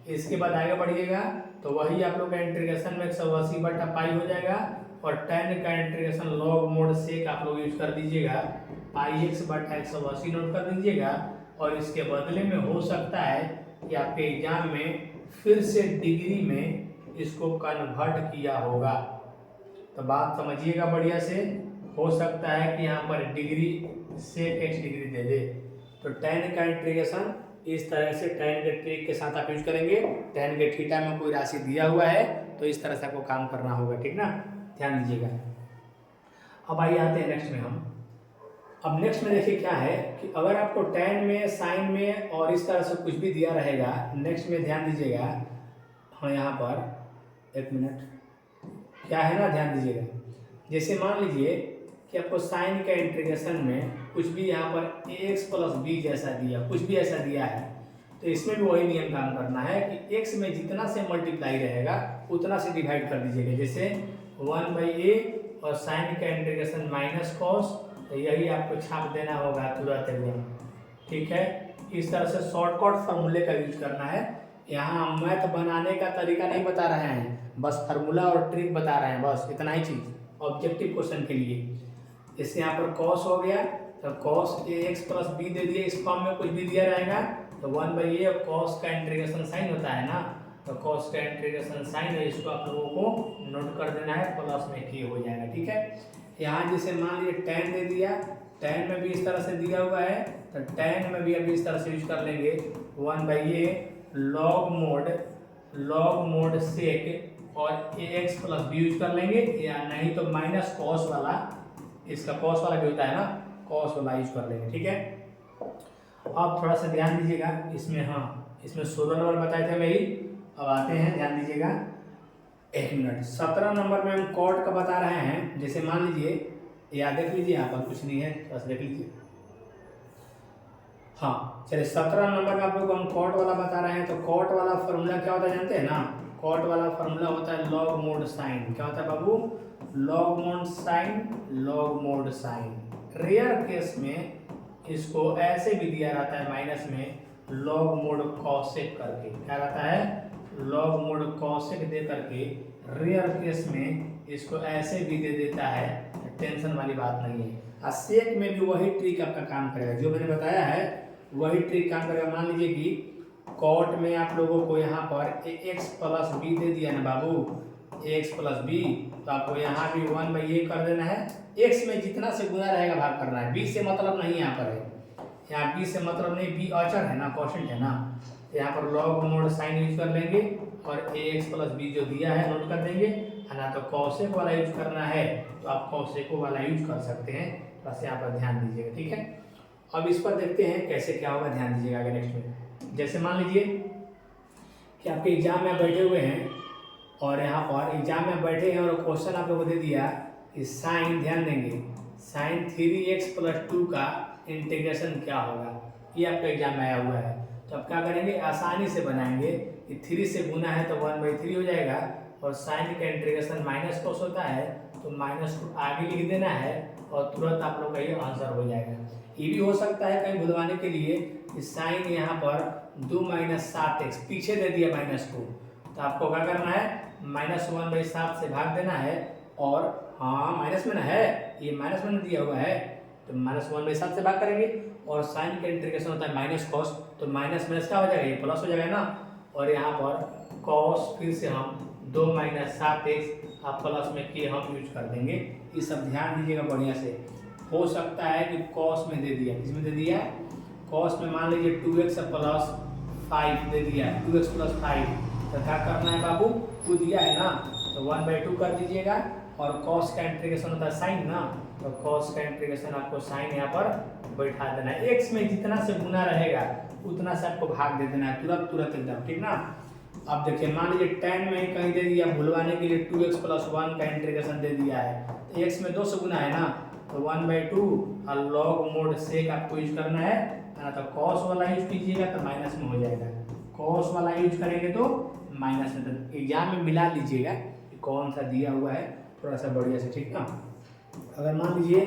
इसके बाद आगे बढ़िएगा तो वही आप लोग का इंटीग्रेशन में 180 बटा पाई हो जाएगा और tan का इंटीग्रेशन लॉग मोड सेक आप लोग यूज कर दीजिएगा, πx बटा 180 नोट कर दीजिएगा। और इसके बदले में हो सकता है कि आपके एग्जाम में फिर से डिग्री में इसको कन्वर्ट किया होगा, तो बात समझिएगा बढ़िया से। हो सकता है कि यहाँ पर डिग्री से x डिग्री दे दे, तो tan का इंटीग्रेशन इस तरह से tan के ट्रिक के साथ आप यूज करेंगे। tan के थीटा में कोई राशि दिया हुआ है तो इस तरह से आपको काम करना होगा, ठीक ना, ध्यान दीजिएगा। अब आइए आते हैं नेक्स्ट में हम। अब नेक्स्ट में देखिए क्या है कि अगर आपको tan में साइन में और इस तरह से कुछ भी दिया रहेगा, नेक्स्ट में ध्यान दीजिएगा। हाँ यहाँ पर एक मिनट क्या है ना, ध्यान दीजिएगा। जैसे मान लीजिए कि आपको साइन का इंटीग्रेशन में कुछ भी यहाँ पर ax + b जैसा दिया, कुछ भी ऐसा दिया है, तो इसमें भी वही नियम काम करना है कि x में जितना से मल्टीप्लाई रहेगा उतना से डिवाइड कर दीजिएगा। जैसे 1/a और साइन का इंटीग्रेशन माइनस कॉस, तो यही आपको छाप देना होगा तुरंत एकदम, ठीक है। इस तरह से शॉर्टकट फार्मूले का यूज करना है। यहाँ मैथ बनाने का तरीका नहीं बता रहे हैं, बस फार्मूला और ट्रिक बता रहे हैं, बस इतना ही चीज़ ऑब्जेक्टिव क्वेश्चन के लिए। जैसे यहाँ पर कॉस हो गया तो कॉस ax + b दे दिए, इस फॉर्म में कुछ भी दिया रहेगा तो 1/a और कॉस का इंटीग्रेशन साइन होता है ना, तो कॉस का इंटीग्रेशन साइन है, इसको आप लोगों को नोट कर देना है, प्लस में k हो जाएगा, ठीक है। यहाँ जैसे मान लीजिए tan दे दिया, tan में भी इस तरह से दिया हुआ है तो tan में भी अभी इस तरह से यूज कर लेंगे 1/a लॉग मोड सेक और ax + b यूज कर लेंगे, या नहीं तो माइनस कॉस वाला, इसका कॉस वाला भी होता है ना, कॉस वाला यूज कर लेंगे, ठीक है। अब थोड़ा सा ध्यान दीजिएगा इसमें, हाँ इसमें 16 नंबर बताए थे वही, अब आते हैं, ध्यान दीजिएगा एक मिनट। 17 नंबर में हम कॉट का बता रहे हैं। जैसे मान लीजिए, या देख लीजिए यहाँ पर कुछ नहीं है, बस देख लीजिए, हाँ चलिए 17 नंबर में आप लोग हम कॉट वाला बता रहे हैं। तो कॉट वाला फॉर्मूला क्या होता है जानते हैं ना, कॉट वाला फॉर्मूला होता है लॉग मोड साइन। क्या होता है बाबू, log mod sine. Rare case में इसको ऐसे भी दिया रहता है माइनस में लॉग मोड कॉसेक करके, क्या रहता है, लॉग मोड कॉसेक दे करके रेयर केस में इसको ऐसे भी दे देता है, टेंशन वाली बात नहीं है। और सेक में भी वही ट्रिक आपका काम करेगा, जो मैंने बताया है वही ट्रिक काम करेगा। मान लीजिए कि कॉट में आप लोगों को यहाँ पर ax + b दे दिया ना बाबू, ax + b, तो आपको यहाँ भी 1/a कर देना है। x में जितना से गुना रहेगा भाग करना है, b से मतलब नहीं यहाँ पर है, यहाँ b से मतलब नहीं, b अचर है ना, कॉन्स्टेंट है ना, तो यहाँ पर लॉग मोड साइन यूज कर लेंगे और ax + b जो दिया है नोट कर देंगे। ना तो कॉसेक वाला यूज करना है तो आप कॉसेको वाला यूज कर सकते हैं, बस यहाँ पर ध्यान दीजिएगा, ठीक है। अब इस पर देखते हैं कैसे क्या होगा, ध्यान दीजिएगा आगे नेक्स्ट में। जैसे मान लीजिए कि आपके एग्जाम में बैठे हुए हैं और यहाँ पर एग्जाम में बैठे हैं और क्वेश्चन आप लोगों को दे दिया कि साइन, ध्यान देंगे, साइन 3x + 2 का इंटीग्रेशन क्या होगा, ये आपका एग्जाम में आया हुआ है। तो अब क्या करेंगे, आसानी से बनाएंगे कि 3 से गुना है तो 1/3 हो जाएगा, और साइन का इंटीग्रेशन माइनस कॉस होता है तो माइनस को आगे लिख देना है और तुरंत आप लोग का ये आंसर हो जाएगा। ये भी हो सकता है कहीं भुलवाने के लिए कि साइन यहाँ पर 2 - 7x पीछे दे दिया माइनस को, तो आपको क्या करना है, -1/7 से भाग देना है, और हाँ माइनस में ना है, ये माइनस में दिया हुआ है तो -1/7 से भाग करेंगे, और साइन का इंटीग्रेशन होता है माइनस कॉस, तो माइनस माइनस क्या हो जाएगा, ये प्लस हो जाएगा ना, और यहाँ पर कॉस फिर से हम 2 - 7x आप प्लस में के हम यूज कर देंगे। ये सब ध्यान दीजिएगा बढ़िया से। हो सकता है कि कॉस में दे दिया, किसमें दे दिया, कॉस में मान लीजिए 2x + 5 दे दिया, 2x + 5, तो क्या करना है बाबू, वो दिया है ना तो 1/2 कर दीजिएगा, और कॉस का इंटीग्रेशन होता है साइन ना, तो कॉस का इंटीग्रेशन आपको साइन यहाँ पर बैठा देना है। एक्स में जितना से गुना रहेगा उतना से आपको भाग दे देना है, तुरंत एकदम, ठीक ना। अब देखिए मान लीजिए tan में ही कहीं दे दिया, भुलवाने के लिए 2x + 1 का इंटीग्रेशन दे दिया है, तो x में 2 से गुना है ना, तो 1/2, और लॉग मोड सेक आपको यूज करना है ना, तो कॉस वाला यूज कीजिएगा तो माइनस में हो जाएगा, कॉस वाला यूज करेंगे तो माइनस में, तो एग्जाम में मिला लीजिएगा कि कौन सा दिया हुआ है थोड़ा सा बढ़िया से, ठीक ना। अगर मान लीजिए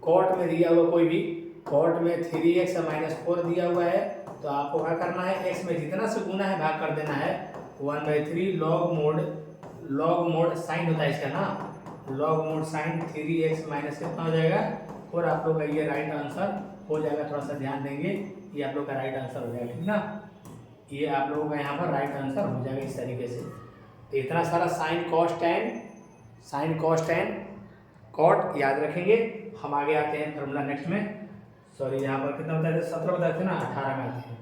कॉट में दिया हुआ कोई भी, कॉट में 3x - 4 दिया हुआ है, तो आपको क्या करना है, x में जितना से गुना है भाग कर देना है, 1/3 लॉग मोड साइन होता है इसका ना, log mod sign 3x minus कितना हो जाएगा, और आप लोग का ये राइट आंसर हो जाएगा। थोड़ा सा ध्यान देंगे, ये आप लोग का राइट आंसर हो जाएगा, ठीक ना, ये आप लोगों का यहाँ पर राइट आंसर हो जाएगा इस तरीके से। तो इतना सारा साइन कॉस टैन कॉट याद रखेंगे। हम आगे आते हैं फॉर्मूला नेक्स्ट में, सॉरी यहाँ पर कितना बताए थे, 17 बताए थे ना, 18 में आते हैं।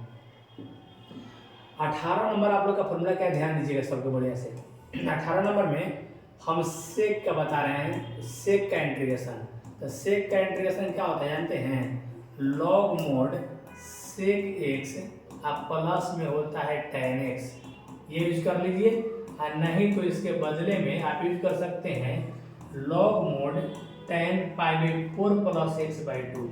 18 नंबर आप लोग का फॉर्मूला क्या, ध्यान दीजिएगा सबको बढ़िया से। 18 नंबर में हम सेक का बता रहे हैं, सेक का इंटीग्रेशन, तो सेक का इंटीग्रेशन क्या होता है जानते हैं, लॉग मोड सेक एक्स आप प्लस में होता है tan x, ये यूज कर लीजिए, और नहीं तो इसके बदले में आप यूज कर सकते हैं log mode tan π/4 + x/2,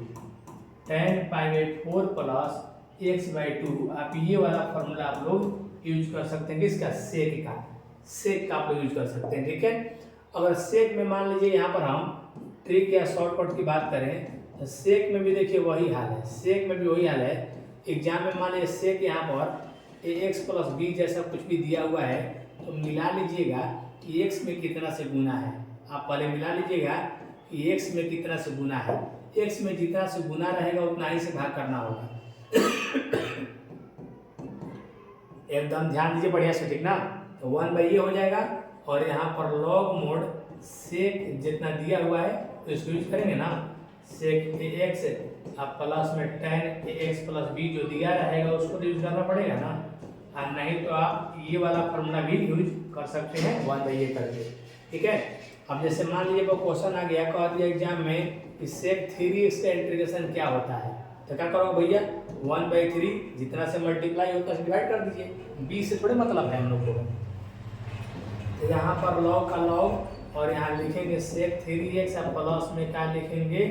tan π/4 + x/2, आप ये वाला फॉर्मूला आप लोग यूज कर सकते हैं, इसका सेक का आप लोग यूज कर सकते हैं, ठीक है। अगर सेक में मान लीजिए यहाँ पर हम ट्रिक या शॉर्टकट की बात करें, तो सेक में भी देखिए वही हाल है, सेक में भी वही हाल है। एग्जाम में मान लीजिए सेक यहाँ पर ax + b जैसा कुछ भी दिया हुआ है, तो मिला लीजिएगा कि x में कितना से गुना है, आप पहले मिला लीजिएगा कि x में कितना से गुना है, x में जितना से गुना रहेगा उतना ही से भाग करना होगा। एकदम ध्यान दीजिए बढ़िया से, ठीक ना, तो 1/ये हो जाएगा, और यहाँ पर लॉग मोड सेक जितना दिया हुआ है तो इसको यूज करेंगे ना, सेक ax आप प्लस में tan ax + b जो दिया रहेगा उसको यूज करना पड़ेगा ना, और नहीं तो आप ये वाला फॉर्मूला भी यूज कर सकते हैं 1/ये करके, ठीक है। अब जैसे मान लीजिए वो क्वेश्चन आ गया, कह दिया एग्जाम में कि सेक 3x का इंटीग्रेशन क्या होता है, तो क्या करोगे भैया, 1/3 जितना से मल्टीप्लाई होता है डिवाइड कर दीजिए, b से थोड़े मतलब है हम लोग को, तो यहाँ पर लॉग का लॉग, और यहाँ लिखेंगे सेक 3x आप प्लस में क्या लिखेंगे,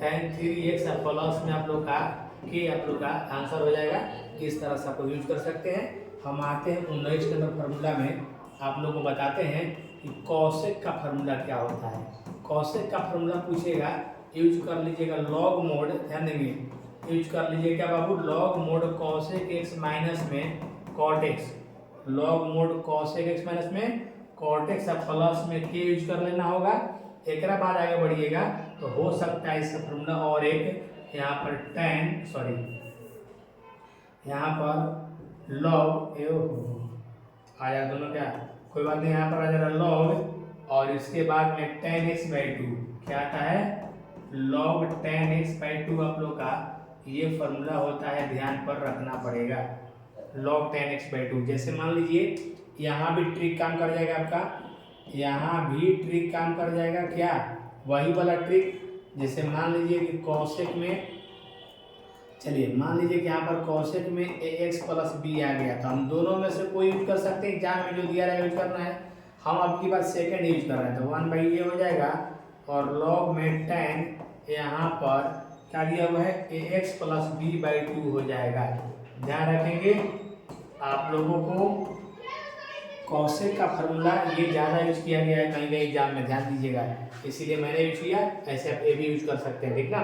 tan 3x आप प्लस में आप लोग का के आप लोग का आंसर हो जाएगा। इस तरह से आप लोग यूज कर सकते हैं। हम आते हैं 19 नंबर फार्मूला में, आप लोग को बताते हैं कि कॉसेक का फार्मूला क्या होता है। कॉसेक का फार्मूला पूछेगा, यूज कर लीजिएगा लॉग मोड, ध्यान देंगे, यूज कर लीजिए क्या बाबू, log mod cosec x minus में cot x, log mod cosec x minus में कॉट x आप प्लस में के यूज कर लेना होगा। एक बाद आगे बढ़िएगा तो हो सकता है इसका फार्मूला, और एक यहाँ पर यहाँ पर लॉग आया दोनों क्या, कोई बात नहीं, यहाँ पर आ जाएगा लॉग, और इसके बाद में tan x/2 क्या आता है, log tan x/2 आप लोग का ये फार्मूला होता है, ध्यान पर रखना पड़ेगा, log tan x/2। जैसे मान लीजिए यहाँ भी ट्रिक काम कर जाएगा आपका, यहाँ भी ट्रिक काम कर जाएगा, क्या वही वाला ट्रिक, जैसे मान लीजिए कि कॉसेक में, चलिए मान लीजिए कि यहाँ पर कॉसेक में ax + b आ गया, तो हम दोनों में से कोई यूज कर सकते हैं, एग्जाम में जो दिया रहेगा यूज करना है। हम अब की बार सेकंड यूज कर रहे हैं, तो 1/ये हो जाएगा, और लॉग में tan यहाँ पर क्या दिया हुआ है, ax + b/2 हो जाएगा। ध्यान रखेंगे आप लोगों को कॉसेक का फार्मूला ये ज़्यादा यूज किया गया है कहीं कहीं एग्जाम में, ध्यान दीजिएगा, इसीलिए मैंने यूज किया, ऐसे आप ये भी यूज कर सकते हैं, ठीक ना।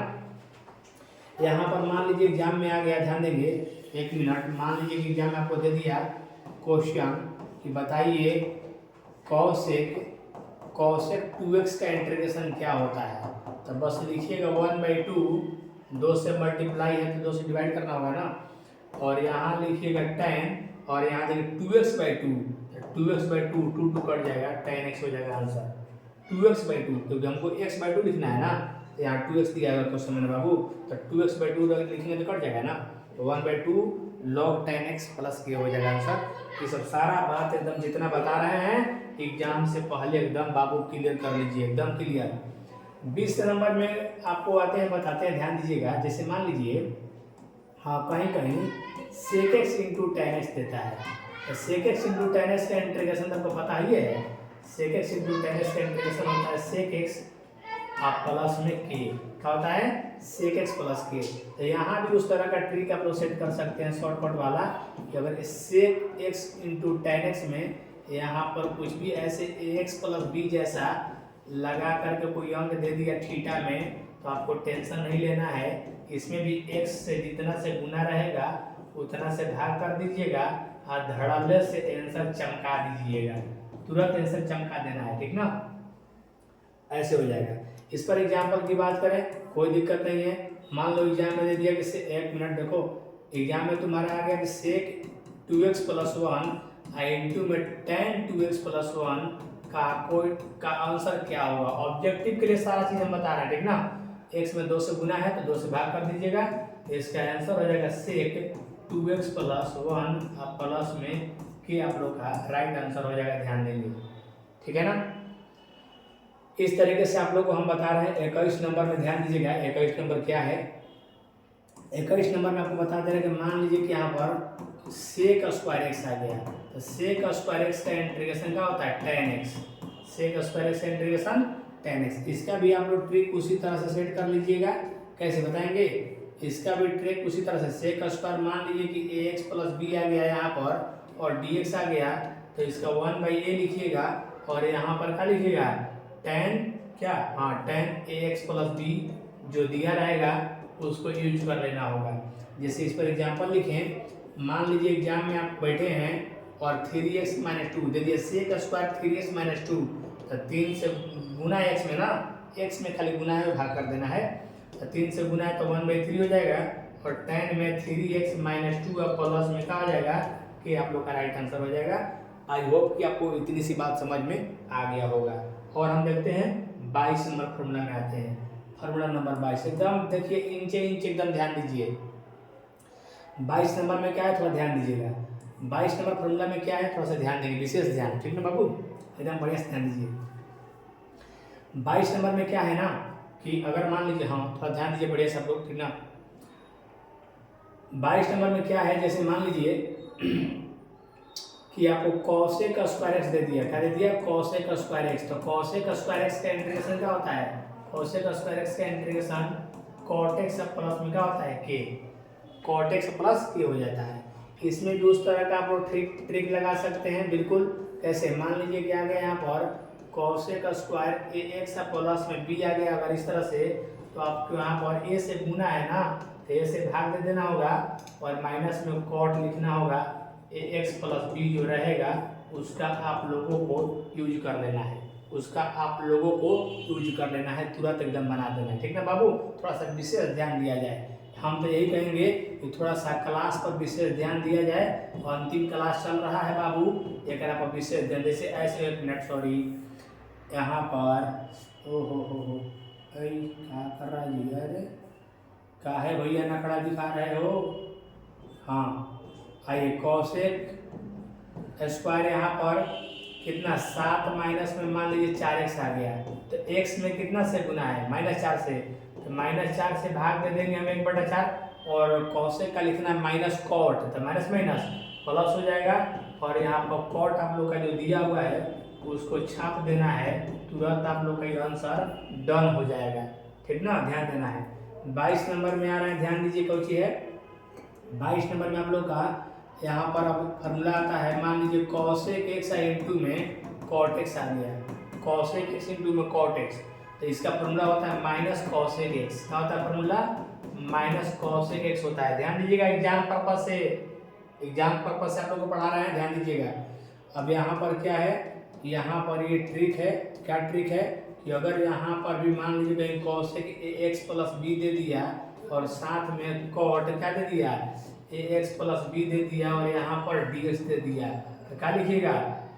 यहाँ पर मान लीजिए एग्जाम में आ गया, ध्यान देंगे, एक मिनट, मान लीजिए कि एग्जाम में आपको दे दिया क्वेश्चन कि बताइए कॉसेक 2x का इंटीग्रेशन क्या होता है, तो बस लिखिएगा 1/2, 2 से मल्टीप्लाई है तो 2 से डिवाइड करना होगा ना, और यहाँ लिखिएगा tan, और यहाँ देखिए 2x/2, 2x/2 2 कट जाएगा, tan x हो जाएगा आंसर 2x/2, क्योंकि हमको x/2 लिखना है ना, तो यहाँ 2x दिया है क्वेश्चन में बाबू, तो 2x/2 लिखेंगे तो कट जाएगा ना, तो 1/2 log tan x प्लस के हो जाएगा आंसर। ये सब सारा बात एकदम जितना बता रहे हैं एग्जाम से पहले एकदम बाबू क्लियर कर लीजिए, एकदम क्लियर। 20 नंबर में आपको आते हैं, बताते हैं, ध्यान दीजिएगा। जैसे मान लीजिए हाँ कहीं कहीं sec x into tan x देता है, तो sec x into tan x का इंटीग्रेशन आपको पता ही है, sec x into tan x का इंटीग्रेशन होता है sec x आप प्लस में k, क्या होता है sec x प्लस k। तो यहाँ भी उस तरह का ट्रिक आप लोग सेट कर सकते हैं शॉर्टकट वाला, कि अगर sec x into tan x में यहाँ पर कुछ भी ऐसे ax प्लस b जैसा लगा करके कोई अंक दे दिया थीटा में, तो आपको टेंशन नहीं लेना है, इसमें भी x से जितना से गुना रहेगा उतना से भाग कर दीजिएगा और धड़ल्ले से आंसर चमका दीजिएगा, तुरंत आंसर चमका देना है, ठीक ना, ऐसे हो जाएगा। इस पर एग्जाम्पल की बात करें, कोई दिक्कत नहीं है। मान लो एग्जाम में दे दिया कि से 1 मिनट देखो, एग्जाम में तुम्हारा आ गया कि sec 2x + 1 इंटू में tan 2x + 1 का आंसर क्या होगा। ऑब्जेक्टिव के लिए सारा चीज हम बता रहे हैं, ठीक ना। x में 2 से गुना है तो 2 से भाग कर दीजिएगा, तो इसका आंसर हो जाएगा sec 2x + 1 प्लस में कि आप लोग का राइट आंसर हो जाएगा, ध्यान देंगे, ठीक है ना। इस तरीके से आप लोग को हम बता रहे हैं। 21 नंबर में ध्यान दीजिएगा, 21 नंबर क्या है, 21 नंबर में आपको बता दे रहे हैं कि मान लीजिए कि यहाँ पर sec स्क्वायर x आ गया, तो sec स्क्वायर x का इंटीग्रेशन क्या होता है tan x, sec square x का इंटीग्रेशन tan x। इसका भी आप लोग ट्रिक उसी तरह से सेट कर लीजिएगा, कैसे बताएंगे, इसका भी ट्रिक उसी तरह से sec स्क्वायर मान लीजिए कि ax + b आ गया यहाँ पर और dx आ गया, तो इसका 1/a लिखिएगा और यहाँ पर क्या लिखिएगा tan क्या, हाँ tan ax + b जो दिया रहेगा उसको यूज कर लेना होगा। जैसे इस पर एग्जांपल लिखें, मान लीजिए एग्जाम में आप बैठे हैं और 3x - 2 दे दिया, sec स्क्वायर 3x - 2, तो 3 से गुना x में ना, x में खाली गुना है भाग कर देना है, तो 3 से गुना है तो 1/3 हो जाएगा, और tan में 3x - 2 अब प्लस में क्या आ जाएगा कि आप लोग का राइट आंसर हो जाएगा। आई होप कि आपको इतनी सी बात समझ में आ गया होगा। और हम देखते हैं 22 नंबर फॉर्मूला में आते हैं। फॉर्मूला नंबर 22 एकदम देखिए इंचे एकदम ध्यान दीजिए। 22 नंबर में क्या है थोड़ा ध्यान दीजिएगा। 22 नंबर फॉर्मूला में क्या है थोड़ा सा ध्यान देंगे, विशेष ध्यान, ठीक ना बाबू, एकदम बढ़िया से ध्यान दीजिए। 22 नंबर में क्या है ना कि अगर मान लीजिए, हाँ थोड़ा ध्यान दीजिए बढ़िया सब लोग, ठीक ना। 22 नंबर में क्या है, जैसे मान लीजिए कि आपको cosec स्क्वायर x दे दिया, क्या दे दिया cosec स्क्वायर x, तो cosec स्क्वायर x का इंटीग्रेशन क्या होता है, cosec स्क्वायर x का इंटीग्रेशन cot x प्लस में क्या होता है k, cot x plus k हो जाता है। इसमें भी उस तरह का आप लोग ट्रिक लगा सकते हैं, बिल्कुल कैसे, मान लीजिए कि आ गया यहाँ पर cosec स्क्वायर ax प्लस में b आ गया, अगर इस तरह से तो आपको यहाँ पर a से गुना है ना, तो a से भाग दे देना होगा और माइनस में cot लिखना होगा, ax प्लस b जो रहेगा उसका आप लोगों को यूज कर लेना है, उसका आप लोगों को यूज कर लेना है, तुरंत एकदम बना देना है, ठीक ना बाबू। थोड़ा सा विशेष ध्यान दिया जाए, हम तो यही कहेंगे कि थोड़ा सा क्लास पर विशेष ध्यान दिया जाए, और अंतिम क्लास चल रहा है बाबू, एक पर विशेष ध्यान, जैसे ऐसे 1 मिनट सॉरी, यहाँ पर ओ हो क्या कर रहा है जी, अरे क्या है भैया नकड़ा दिखा रहे हो, हाँ आइए cosec स्क्वायर यहाँ पर कितना 7 माइनस में मान लीजिए 4x आ गया, तो x में कितना से गुना है -4 से, तो -4 से भाग दे देंगे हम 1/4, और cosec का लिखना है माइनस cot, तो माइनस माइनस प्लस हो जाएगा, और यहाँ पर cot आप लोग का जो दिया हुआ है उसको छाप देना है, तुरंत आप लोग का आंसर डन हो जाएगा, ठीक ना, ध्यान देना है। 22 नंबर में आ रहा है, ध्यान दीजिए कौन सी है, 22 नंबर में आप लोग का यहाँ पर अब फॉर्मूला आता है, मान लीजिए कॉसेक एक्स इंटू में कॉट एक्स आ गया, कॉसेक एक्स इंटू में कॉट एक्स, तो इसका फॉर्मूला होता है माइनस कॉसेक एक्स। क्या होता है फॉर्मूला? माइनस कॉसेक एक्स होता है। ध्यान दीजिएगा, एग्जाम पर्पज से आप लोग को पढ़ा रहे हैं, ध्यान दीजिएगा। अब यहाँ पर क्या है, यहाँ पर ये ट्रिक है, क्या ट्रिक है कि अगर यहाँ पर भी मान लीजिए कहीं कॉसेक एक्स प्लस बी दे दिया और साथ में कॉट क्या दे दिया, ए एक्स प्लस बी दे दिया और यहाँ पर डी एक्स दे दिया, तो क्या लिखिएगा,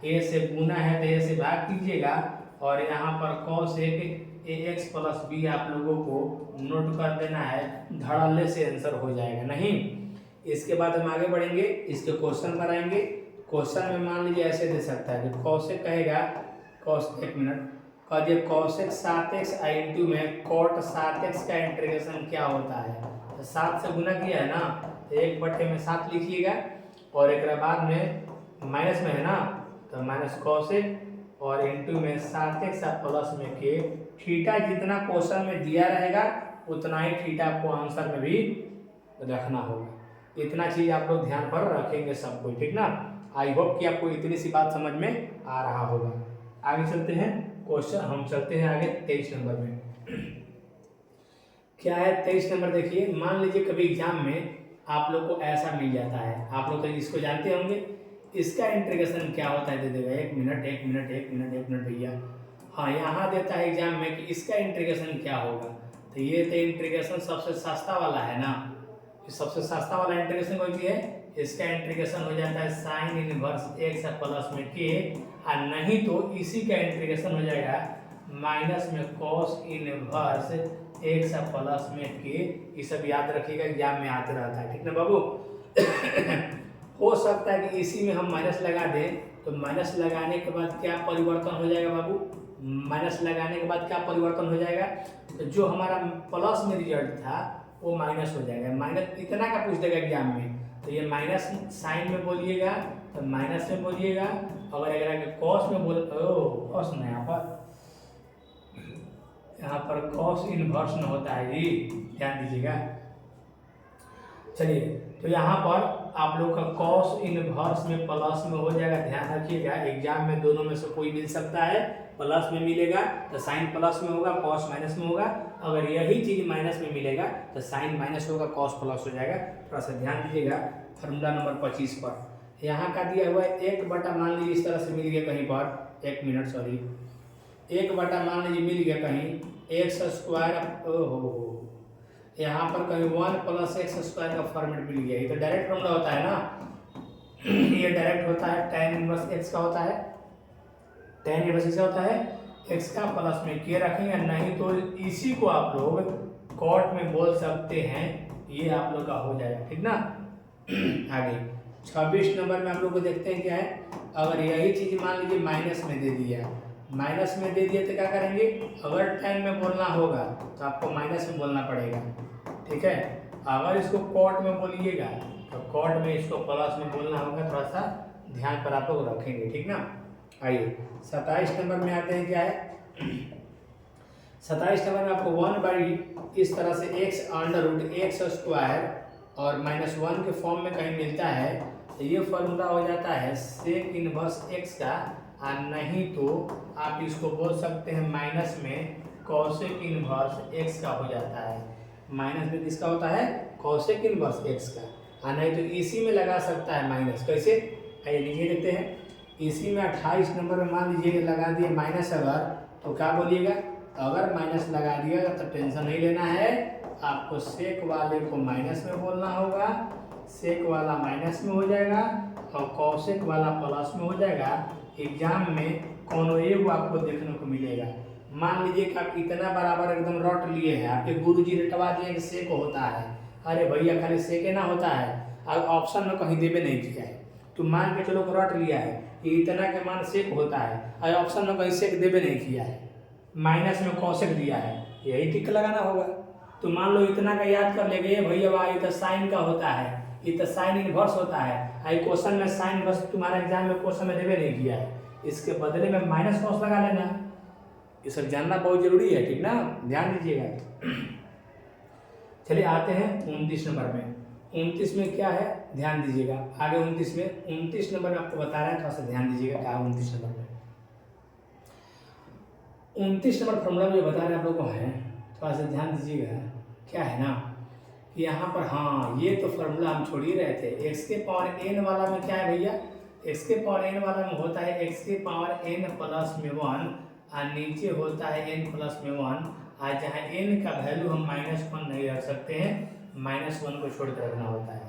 ए से गुना है तो ए से भाग कीजिएगा और यहाँ पर cosec a x plus b आप लोगों को नोट कर देना है, धड़ल्ले से आंसर हो जाएगा। नहीं, इसके बाद हम आगे बढ़ेंगे, इसके क्वेश्चन बनाएंगे। क्वेश्चन में मान लीजिए ऐसे दे सकता है कि कॉसेक कहेगा, एक मिनट कह दिए कॉसेक 7x इंटू में कॉट 7x का इंटीग्रेशन क्या होता है, तो 7 से गुना किया है ना, तो 1/7 लिखिएगा और एक बाद में माइनस में है ना, तो माइनस कॉसेक और इंटू में 7x प्लस में के, थीटा जितना क्वेश्चन में दिया रहेगा उतना ही थीटा को आंसर में भी रखना होगा। इतना चीज आप लोग ध्यान पर रखेंगे सब कोई, ठीक ना। आई होप कि आपको इतनी सी बात समझ में आ रहा होगा। आगे चलते हैं क्वेश्चन, हम चलते हैं आगे 23 नंबर में। क्या है 23 नंबर, देखिए मान लीजिए कभी एग्जाम में आप लोग को ऐसा मिल जाता है, आप लोग तो इसको जानते होंगे, इसका इंटीग्रेशन क्या होता है, दे देगा। एक मिनट भैया, हाँ यहाँ देता है एग्जाम में कि इसका इंटीग्रेशन क्या होगा, तो ये तो इंटीग्रेशन सबसे सस्ता वाला है ना, सबसे सस्ता वाला इंटीग्रेशन कौन सी है, इसका इंटीग्रेशन हो जाता है साइन इनवर्स एक्स प्लस में के, और नहीं तो इसी का इंटीग्रेशन हो जाएगा माइनस में कॉस इनवर्स एक्स प्लस में के। ये सब याद रखिएगा, एग्जाम में आते रहता है, ठीक ना बाबू। हो सकता है कि इसी में हम माइनस लगा दें, तो माइनस लगाने के बाद क्या परिवर्तन हो जाएगा बाबू, माइनस लगाने के बाद क्या परिवर्तन हो जाएगा, तो जो हमारा प्लस में रिजल्ट था वो माइनस हो जाएगा। माइनस इतना का पूछ देगा एग्जाम में, तो ये माइनस साइन में बोलिएगा तो माइनस में बोलिएगा, अगर अगर कॉस में बोल, कॉस ना, यहाँ पर कॉस इनवर्स में होता है जी, ध्यान दीजिएगा। चलिए, तो यहाँ पर आप लोग का कॉस इनवर्स में प्लस में हो जाएगा, ध्यान रखिएगा। एग्जाम में दोनों में से कोई मिल सकता है, प्लस में मिलेगा तो साइन प्लस में होगा, कॉस माइनस में होगा, अगर यही चीज माइनस में मिलेगा तो साइन माइनस होगा, कॉस प्लस हो जाएगा। थोड़ा सा ध्यान दीजिएगा फॉर्मूला नंबर 25 पर। यहाँ का दिया हुआ है 1/, मान लीजिए इस तरह से मिल गया कहीं पर, 1 मिनट सॉरी, 1/, मान लीजिए मिल गया कहीं एक्स स्क्वायर, ओहो यहाँ पर कहीं 1 + x² का फॉर्मेट मिल गया। ये तो डायरेक्ट फॉर्मूला होता है ना, ये डायरेक्ट होता है, tan इनवर्स x का होता है, tan इनवर्स x का होता है, x का प्लस में के रखेंगे, नहीं तो इसी को आप लोग कॉट में बोल सकते हैं, ये आप लोग का हो जाएगा, ठीक ना। आगे 26 नंबर में आप लोग को देखते हैं क्या है, अगर यही चीज मान लीजिए माइनस में दे दिया, माइनस में दे दिया तो क्या करेंगे, अगर 10 में बोलना होगा तो आपको माइनस में बोलना पड़ेगा, ठीक है। अगर इसको कॉट में बोलिएगा तो कॉट में इसको प्लस में बोलना होगा, थोड़ा सा ध्यान पर आप लोग रखेंगे, ठीक ना। आइए 27 नंबर में आते हैं, क्या है 27 नंबर में आपको 1/, इस तरह से x√x² और -1 के फॉर्म में कहीं मिलता है, तो ये फॉर्मूला हो जाता है सेक इनवर्स x का, और नहीं तो आप इसको बोल सकते हैं माइनस में कॉसेक इनवर्स x का हो जाता है। माइनस में किसका होता है, कॉसेक इनवर्स x का, और नहीं तो इसी में लगा सकता है माइनस। कैसे, आइए लीजिए देखते हैं। इसी में 28 नंबर में मान लीजिए लगा दिए माइनस, अगर तो क्या बोलिएगा, अगर माइनस लगा दिएगा तो टेंशन नहीं लेना है, आपको सेक वाले को माइनस में बोलना होगा, सेक वाला माइनस में हो जाएगा और कॉसेक वाला प्लस में हो जाएगा। एग्जाम में कौन एक आपको देखने को मिलेगा। मान लीजिए कि आप इतना बराबर एकदम रट लिए हैं, आपके गुरुजी रटवा दिए कि सेक होता है, अरे भैया खाली सेके ना होता है, और ऑप्शन में कहीं देवे नहीं किया है, तो मान के चलो रट लिया है कि इतना के मान सेक होता है, और ऑप्शन में कहीं सेक देवे नहीं किया है, माइनस में कॉसेक दिया है, यही टिक लगाना होगा। तो मान लो इतना का याद कर लेंगे भैया, वाह ये तो साइन का होता है, ये तो साइन इनवर्स होता है, आई क्वेश्चन में साइन इनवर्स तुम्हारा एग्जाम में क्वेश्चन में देवे नहीं किया है, इसके बदले में माइनस कॉस लगा लेना। ये सब जानना बहुत जरूरी है, ठीक ना, ध्यान दीजिएगा। चलिए आते हैं 29 नंबर में। 29 में क्या है ध्यान दीजिएगा, आगे 29 में 29 नंबर में आपको बता रहा है, थोड़ा सा ध्यान दीजिएगा क्या 29 नंबर में। 29 नंबर फॉर्मूला में जो बता रहे हैं आप लोगों को है, थोड़ा सा ध्यान दीजिएगा। क्या है ना कि यहाँ पर हाँ ये तो फॉर्मूला हम छोड़ ही रहे थे। एक्स के पावर एन वाला में क्या है भैया, एक्स के पावर एन वाला में होता है एक्स के पावर एन प्लस में 1 और नीचे होता है एन प्लस में 1। आज जहाँ एन का वैल्यू हम -1 नहीं रख सकते हैं, -1 को छोड़ कर रखना होता है।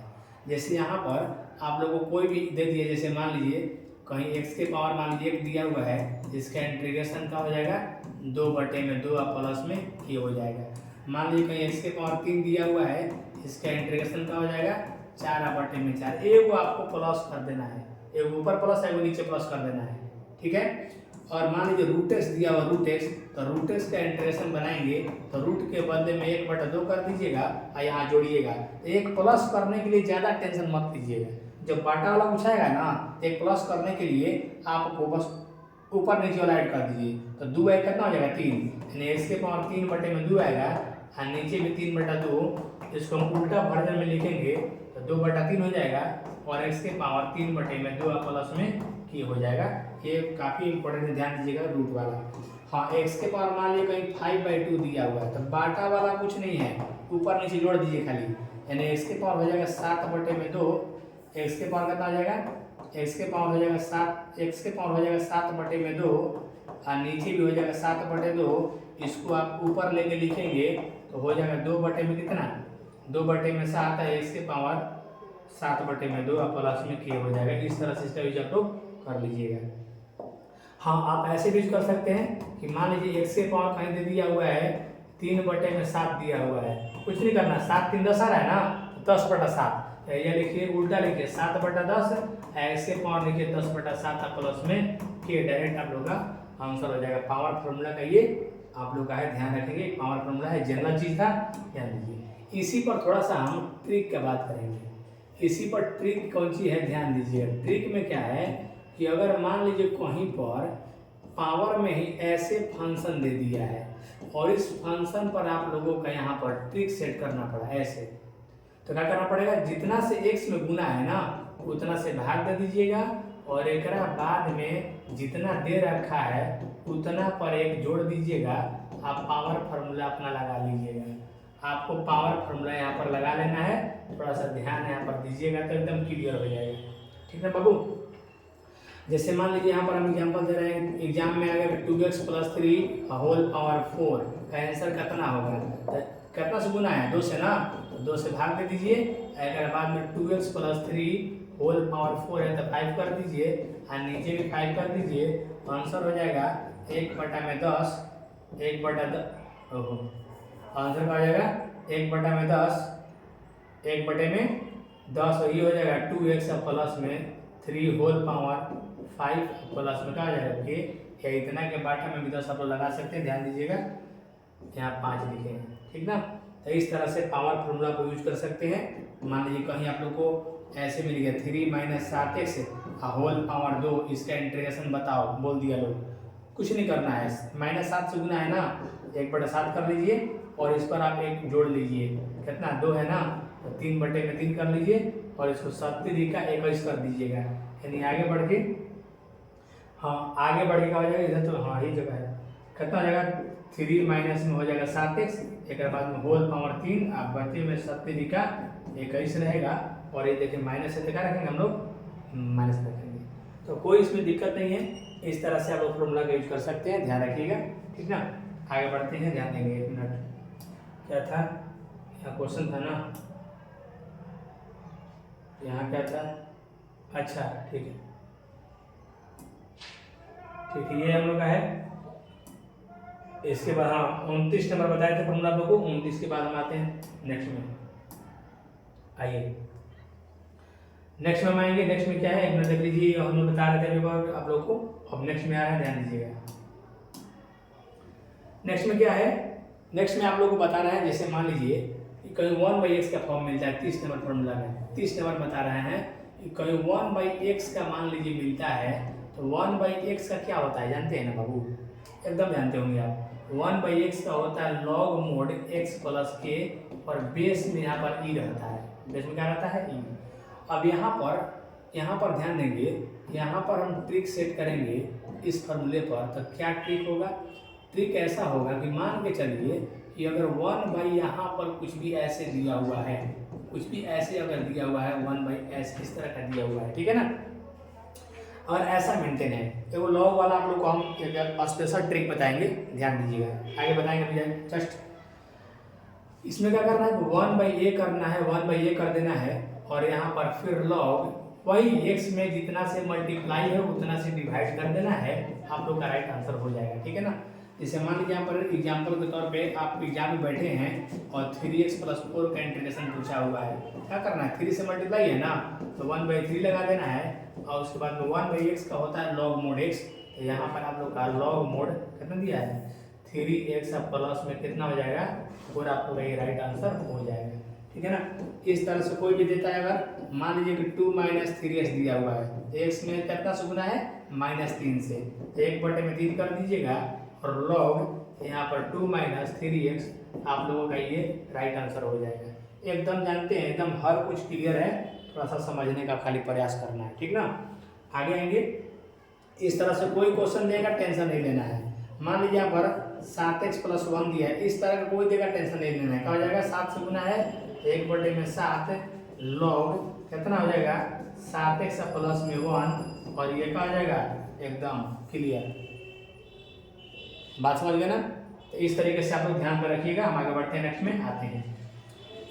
जैसे यहाँ पर आप लोगों को कोई भी दे दिए, जैसे मान लीजिए कहीं एक्स के पावर मान लीजिए 1 दिया हुआ है, जिसका इंटीग्रेशन का हो जाएगा 2/2 और प्लस में ये हो जाएगा। मान लीजिए कहीं एक्स के पावर 3 दिया हुआ है, इसका इंटीग्रेशन का हो जाएगा 4/4। एक वो आपको प्लस कर देना है, एक ऊपर प्लस है वो नीचे प्लस कर देना है, ठीक है। और मान लीजिए रूट एक्स दिया हुआ रूट एक्स, तो रूट एक्स का इंटीग्रेशन बनाएंगे तो रूट के बदले में 1/2 कर दीजिएगा और यहाँ जोड़िएगा। एक प्लस करने के लिए ज़्यादा टेंशन मत लीजिएगा, जब बाटा वाला पूछाएगा ना एक प्लस करने के लिए आपको बस ऊपर नीचे वाला ऐड कर दीजिए, तो 2 एक कितना हो जाएगा 3, यानी एक्स के पावर 3/2 आएगा और नीचे भी 3/2। इसको हम उल्टा वर्जन में लिखेंगे तो 2/3 हो जाएगा और एक्स के पावर 3/2 प्लस में की हो जाएगा। ये काफ़ी इंपॉर्टेंट है, ध्यान दीजिएगा रूट वाला। हाँ एक्स के पावर मान लीजिए कहीं 5/2 दिया हुआ है, तो बाटा वाला कुछ नहीं है, ऊपर नीचे जोड़ दीजिए खाली, यानी एक्स के पावर हो जाएगा 7/2। एक्स के पावर कितना हो जाएगा, एक्स के पावर हो जाएगा 7, एक्स के पावर हो जाएगा 7/2 और नीचे भी हो जाएगा 7/2। इसको आप ऊपर लेके लिखेंगे तो हो जाएगा 2 में कितना, 2/7 है, एक्स के पावर 7/2 और प्लस में के हो जाएगा। इस तरह से इसका यूज आप लोग कर लीजिएगा। हाँ आप ऐसे भी यूज कर सकते हैं कि मान लीजिए एक्स के पावर कहीं दे दिया हुआ है 3/7 दिया हुआ है, कुछ नहीं करना, 7 3 10 आ रहा है ना, 10/7 या लिखिए उल्टा लिखिए 7/10, एक्स के पावर लिखिए 10/7 प्लस में के, डायरेक्ट आप लोग का आंसर हो जाएगा। पावर फॉर्मूला का ये आप लोग का है, ध्यान रखेंगे पावर फॉर्मूला है, जनरल चीज था, ध्यान दीजिए। इसी पर थोड़ा सा हम ट्रिक का बात करेंगे। इसी पर ट्रिक कौन सी है ध्यान दीजिए। ट्रिक में क्या है कि अगर मान लीजिए कहीं पर पावर में ही ऐसे फंक्शन दे दिया है और इस फंक्शन पर आप लोगों का यहाँ पर ट्रिक सेट करना पड़ा ऐसे, तो क्या करना पड़ेगा, जितना से एक्स में गुना है ना उतना से भाग दे दीजिएगा और एक बाद में जितना दे रखा है उतना पर एक जोड़ दीजिएगा। आप पावर फार्मूला अपना लगा लीजिएगा। आपको पावर फार्मूला यहाँ पर लगा लेना है, थोड़ा सा ध्यान यहाँ पर दीजिएगा तो एकदम क्लियर हो जाएगा, ठीक है बाबू। जैसे मान लीजिए यहाँ पर हम एग्जांपल दे रहे हैं, एग्जाम में अगर 2x + 3 होल पावर 4 का आंसर कितना होगा, तो कितना से गुना है 2 से ना, तो 2 से भाग दे दीजिए। अगर बाद में 2x + 3 होल पावर 4 है तो 5 कर दीजिए और नीचे भी 5 कर दीजिए, तो आंसर हो जाएगा 1/10, 1/10 आंसर का हो जाएगा 1/10, 1/10 और ये हो जाएगा 2x प्लस में 3 होल पावर 5 प्लस में क्या हो जाएगा कि या इतना के बाटा में भी 10 आप लोग लगा सकते हैं, ध्यान दीजिएगा यहाँ 5 लिखे हैं, ठीक ना। तो इस तरह से पावर फॉर्मूला को यूज कर सकते हैं। मान लीजिए कहीं आप लोग को ऐसे मिल गया 3 - 7x होल पावर 2, इसका इंटीग्रेशन बताओ, बोल दिया लोग, कुछ नहीं करना है, -7 से गुना है ना, 1/7 कर लीजिए और इस पर आप एक जोड़ लीजिए, कितना 2 है ना, तो 3/3 कर लीजिए और इसको 7 का 21 कर दीजिएगा, यानी आगे बढ़ के हाँ आगे बढ़ के हो जाएगा इधर, तो हाँ ये जगह है, कितना हो जाएगा 3 माइनस में हो जाएगा 7x, एक बाद में होल पावर 3 आप बच्चे में 7 का 21 रहेगा और ये देखिए माइनस से क्या रखेंगे हम लोग, माइनस रखेंगे, तो कोई इसमें दिक्कत नहीं है। इस तरह से आप लोग फॉर्मूला का यूज कर सकते हैं, ध्यान रखिएगा, ठीक ना। आगे बढ़ते हैं, ध्यान देंगे, 1 मिनट, क्या था यहाँ क्वेश्चन था ना, यहाँ क्या था, अच्छा ठीक है, ठीक है ये हम लोग का है। इसके बाद हाँ 29 नंबर बताए थे फॉर्मूला आप लोग को, 29 के बाद हम आते हैं नेक्स्ट में। आइए नेक्स्ट में हम आएंगे। नेक्स्ट में क्या है एक मिनट देख लीजिए, हम लोग बता रहे थे अभी आप लोग को, अब नेक्स्ट में आ रहा है, ध्यान दीजिएगा। नेक्स्ट में क्या है, नेक्स्ट में आप लोग को बता रहा है, जैसे मान लीजिए कहीं 1/x का फॉर्म मिलता है 30 नंबर फॉर्मूला में, 30 नंबर बता रहे हैं कि कहीं 1/x का मान लीजिए मिलता है, तो 1/x का क्या होता है जानते हैं ना बाबू, एकदम जानते होंगे आप। 1/x का होता है log mod x + k और बेस में यहाँ पर e रहता है, बेस में क्या रहता है ई। अब यहाँ पर ध्यान देंगे, यहाँ पर हम ट्रिक सेट करेंगे इस फॉर्मूले पर। तो क्या ट्रिक होगा? ट्रिक ऐसा होगा कि मान के चलिए कि अगर 1/, यहाँ पर कुछ भी ऐसे दिया हुआ है, कुछ भी ऐसे अगर दिया हुआ है 1/s इस तरह का दिया हुआ है, ठीक है ना, और ऐसा मेंटेन है, तो वो लॉग वाला आप लोग को हम एक स्पेशल ट्रिक बताएंगे, ध्यान दीजिएगा, आगे बताएंगे भैया। जस्ट इसमें क्या करना है, 1/a करना है, 1/a कर देना है, और यहाँ पर फिर लॉग वही x में जितना से मल्टीप्लाई है उतना से डिवाइड कर देना है, आप लोग का राइट आंसर हो जाएगा, ठीक है ना। जैसे मान लीजिए यहाँ पर एग्जाम्पल के तौर पे आप एग्जाम में बैठे हैं और 3x + 4 का इंटीग्रेशन पूछा हुआ है, क्या करना है, 3 से मल्टीप्लाई है ना, तो 1/3 लगा देना है, और उसके बाद में 1/x का होता है log mod x, तो यहाँ पर आप लोग का log mod कितना दिया है 3x, प्लस में कितना हो जाएगा, और आप लोग का ये राइट आंसर हो जाएगा, ठीक है ना। इस तरह से कोई भी देता है, अगर मान लीजिए कि 2 - 3x दिया हुआ है, x में कितना से गुना है -3 से, 1/3 कर दीजिएगा, और log यहाँ पर 2 - 3x आप लोगों का ये राइट आंसर हो जाएगा। एकदम जानते हैं, एकदम हर कुछ क्लियर है, थोड़ा सा समझने का खाली प्रयास करना है, ठीक ना। आगे आएंगे, इस तरह से कोई क्वेश्चन देगा टेंशन नहीं लेना है। मान लीजिए यहाँ पर 7x + 1 दिया है, इस तरह का कोई देगा टेंशन नहीं लेना है, क्या हो जाएगा, 7 से गुना है 1/7 log कितना हो जाएगा 7x + 1, और ये क्या हो जाएगा एकदम क्लियर, बात समझ गए ना। तो इस तरीके से आप लोग ध्यान में रखिएगा। हम आगे बढ़ते हैं, नेक्स्ट में आते हैं।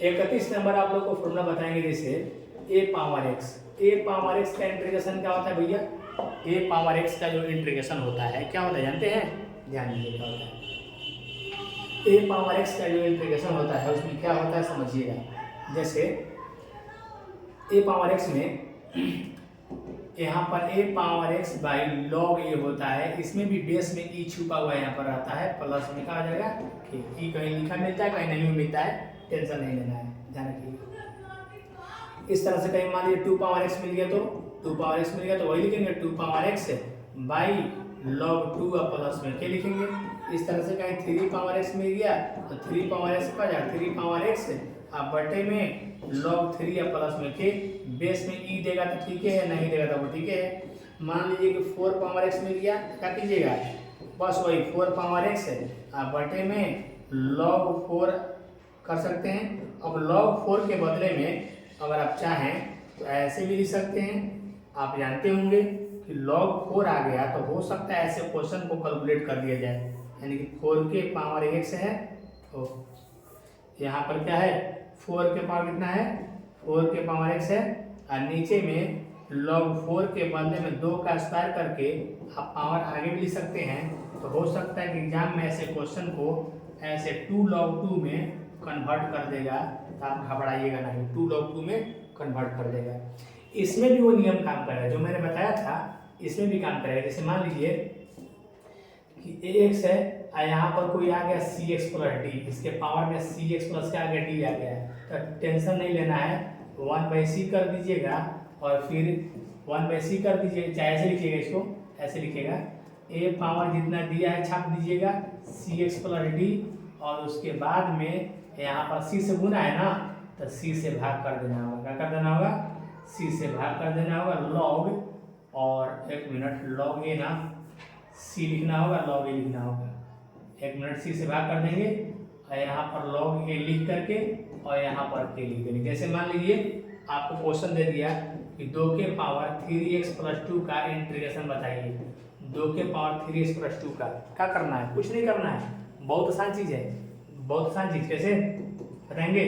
31 नंबर आप लोग को फॉर्मूला बताएंगे, जैसे a पावर x का इंटीग्रेशन क्या होता है भैया, a पावर x का जो इंटीग्रेशन होता है क्या होता है जानते हैं, ध्यान दीजिए क्या होता है। a पावर x का जो इंटीग्रेशन होता है उसमें क्या होता है समझिएगा। जैसे a पावर x में यहाँ पर a power x by log a होता है, इसमें भी बेस में e छुपा हुआ यहाँ पर रहता है, प्लस में क्या आ जाएगा कि e कहीं लिखा मिलता है कहीं नहीं मिलता है, टेंशन नहीं लेना है, ध्यान रखिएगा। इस तरह से कहीं मान लीजिए 2 पावर x मिल गया, तो 2 पावर x मिल गया तो वही लिखेंगे 2 पावर x बाई log 2 और प्लस में क्या लिखेंगे। इस तरह से कहीं 3 पावर x मिल गया तो 3 पावर x का जाएगा 3 पावर x अब बटे में log 3 या प्लस में के, बेस में e देगा तो ठीक है, नहीं देगा तो वो ठीक है। मान लीजिए कि 4 पावर x मिल गया, क्या कीजिएगा, बस वही 4 पावर x अब बटे में log 4 कर सकते हैं। अब log 4 के बदले में अगर आप चाहें तो ऐसे भी लिख सकते हैं, आप जानते होंगे कि log 4 आ गया तो हो सकता है ऐसे क्वेश्चन को कैलकुलेट कर दिया जाए, यानी कि 4 के पावर x है, तो यहाँ पर क्या है 4 के पावर कितना है, 4 के पावर x है, और नीचे में log 4 के बदले में 2 का स्क्वायर करके आप पावर आगे भी लिख सकते हैं। तो हो सकता है कि एग्जाम में ऐसे क्वेश्चन को ऐसे 2 log 2 में कन्वर्ट कर देगा, तो आप घबराइएगा नहीं, 2 log 2 में कन्वर्ट कर देगा। इसमें भी वो नियम काम करेगा जो मैंने बताया था, इसमें भी काम करेगा। जैसे मान लीजिए कि ax है और यहाँ पर कोई आ गया cx + d, इसके पावर में cx प्लस क्या आ गया d आ गया है, तो टेंशन नहीं लेना है, 1/c कर दीजिएगा, और फिर 1/c कर दीजिएगा, चाहे ऐसे लिखिएगा, इसको ऐसे लिखिएगा, a पावर जितना दिया है छाप दीजिएगा cx + d, और उसके बाद में यहाँ पर c से गुना है ना, तो c से भाग कर देना होगा, क्या कर देना होगा, c से भाग कर देना होगा log, और 1 मिनट log a ना, c लिखना होगा, log a लिखना होगा, 1 मिनट c से भाग कर देंगे, और यहाँ पर log a लिख करके और यहाँ पर k लिख देंगे। जैसे मान लीजिए आपको क्वेश्चन दे दिया कि 2 के पावर 3x + 2 का इंटीग्रेशन बताइए, 2 के पावर 3x + 2 का क्या करना है, कुछ नहीं करना है, बहुत आसान चीज़ है, बहुत आसान चीज़, कैसे बताएंगे।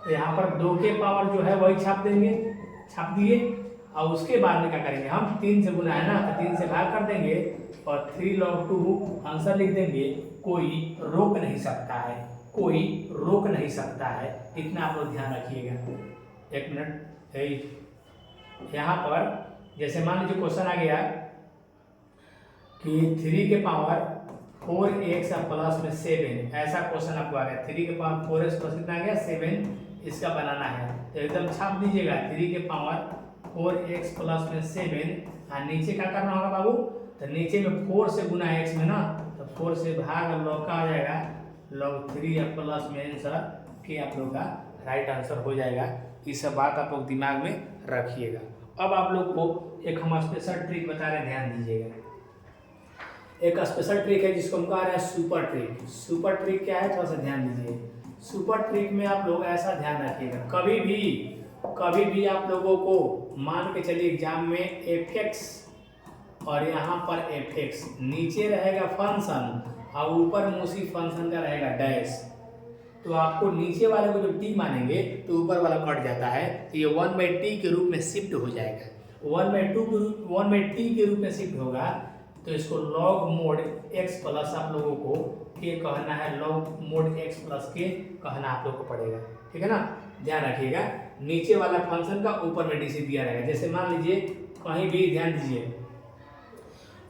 तो यहाँ पर 2 के पावर जो है वही छाप देंगे, छाप दिए, और उसके बाद में क्या करेंगे हम, 3 से गुना है ना, तो 3 से भाग कर देंगे, और 3 log 2 आंसर लिख देंगे। कोई रोक नहीं सकता है, कोई रोक नहीं सकता है, इतना आप लोग ध्यान रखिएगा। 1 मिनट, यहाँ पर जैसे मान लीजिए क्वेश्चन आ गया कि 3 के पावर 4x प्लस में 7, ऐसा क्वेश्चन आपको आ गया, 3 के पावर 4x प्लस कितना आ गया 7, इसका बनाना है, तो एकदम छाप दीजिएगा 3 के पावर 4x प्लस में 7, और नीचे क्या करना होगा बाबू, तो नीचे में 4 से गुना है x में ना, तो 4 से भाग log का आ जाएगा log 3 या प्लस में आंसर कि आप लोग का राइट आंसर हो जाएगा। ये सब बात आप लोग दिमाग में रखिएगा। अब आप लोग को एक हम स्पेशल ट्रिक बता रहे हैं, ध्यान दीजिएगा। एक स्पेशल ट्रिक है जिसको हम कह रहे हैं सुपर ट्रिक। सुपर ट्रिक क्या है, थोड़ा सा ध्यान दीजिए। सुपर ट्रिक में आप लोग ऐसा ध्यान रखिएगा, कभी भी आप लोगों को मान के चलिए एग्जाम में एफएक्स और यहाँ पर एफएक्स नीचे रहेगा फंक्शन और ऊपर में उसी फंक्शन का रहेगा डैश, तो आपको नीचे वाले को जब टी मानेंगे तो ऊपर वाला कट जाता है, तो ये 1/t के रूप में शिफ्ट हो जाएगा। 1/t के रूप में शिफ्ट होगा तो इसको लॉग मोड x प्लस आप लोगों को के कहना है, लॉग मोड x प्लस के कहना आप लोगों को पड़ेगा, ठीक है ना। ध्यान रखिएगा, नीचे वाला फंक्शन का ऊपर में डीसी दिया रहेगा। जैसे मान लीजिए कहीं भी, ध्यान दीजिए,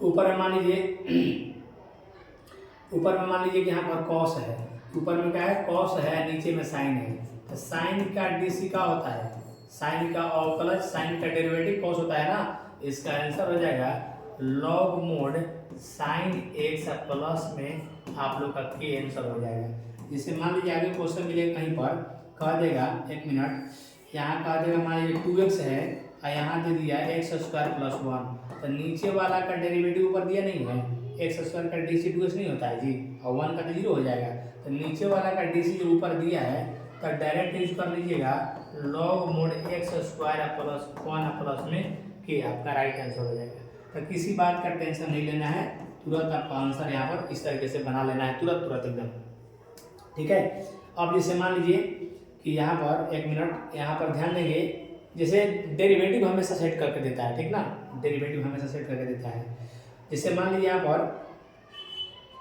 ऊपर में मान लीजिए कि यहाँ पर कॉस है, ऊपर में क्या है कॉस है, नीचे में साइन है, तो साइन का डीसी का होता है, साइन का अवकलज, साइन का डेरिवेटिव कॉस होता है ना। इसका आंसर हो जाएगा log mod sine x plus में आप लोग का के आंसर हो जाएगा। जिससे मान लीजिए आगे क्वेश्चन मिलेगा कहीं पर कह देगा, एक मिनट, यहाँ कह देगा मान लीजिए 2x है और यहाँ दे दिया x² + 1, तो नीचे वाला का डेरिवेटिव ऊपर दिया नहीं है, x² का डीसी 2x नहीं होता है जी, और 1 का तो 0 हो जाएगा, तो नीचे वाला का डीसी जो ऊपर दिया है तो डायरेक्ट यूज कर लीजिएगा लॉग मोड x² + 1 प्लस में के, आपका राइट आंसर हो जाएगा। तो किसी बात का टेंशन नहीं लेना है, तुरंत आपका आंसर यहाँ पर इस तरीके से बना लेना है, तुरंत एकदम, ठीक है। अब जैसे मान लीजिए कि यहाँ पर एक मिनट, यहाँ पर ध्यान देंगे, जैसे डेरिवेटिव हमेशा सेट करके देता है, ठीक ना, डेरिवेटिव हमेशा सेट करके देता है। जैसे मान लीजिए यहाँ पर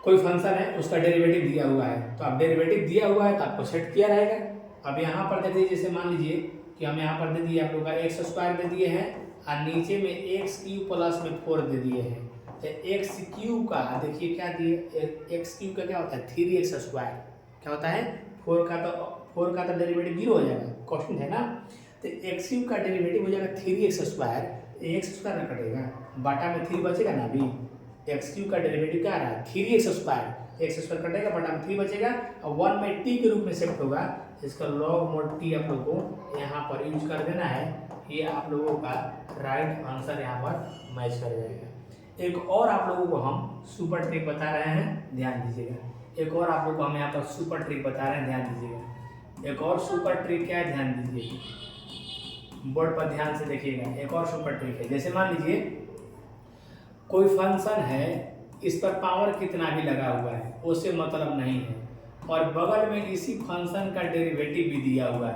कोई फंक्शन है, उसका डेरिवेटिव दिया हुआ है, तो अब डेरिवेटिव दिया हुआ है तो आपको सेट किया रहेगा। अब यहाँ पर दे दीजिए, जैसे मान लीजिए कि हम यहाँ पर दे दिए आप लोग का x² दे दिए हैं और नीचे में x³ प्लस में 4 दे दिए हैं, तो x³ का देखिए क्या दिए, x³ का क्या होता है 3x², क्या होता है 4 का तो डेरिवेटिव 0 हो जाएगा, क्वेश्चन है ना, तो x³ का डेरिवेटिव हो जाएगा 3x², x² ना कटेगा, बाटा में 3 बचेगा ना, अभी x³ का डेरिवेटिव क्या आ रहा है 3x², x² कटेगा, बाटा में 3 बचेगा और 1/t के रूप में शिफ्ट होगा। इसका लॉग मोड t आप लोगों को यहाँ पर यूज कर देना है, ये आप लोगों का राइट आंसर यहाँ पर मैच कर जाएगा। एक और आप लोगों को हम सुपर ट्रिक बता रहे हैं, ध्यान दीजिएगा, एक और आप लोगों को हम यहाँ पर सुपर ट्रिक बता रहे हैं, ध्यान दीजिएगा। एक और सुपर ट्रिक क्या है, ध्यान दीजिए, बोर्ड पर ध्यान से देखिएगा। एक और सुपर ट्रिक है, जैसे मान लीजिए कोई फंक्शन है, इस पर पावर कितना भी लगा हुआ है उससे मतलब नहीं है, और बगल में इसी फंक्शन का डेरिवेटिव भी दिया हुआ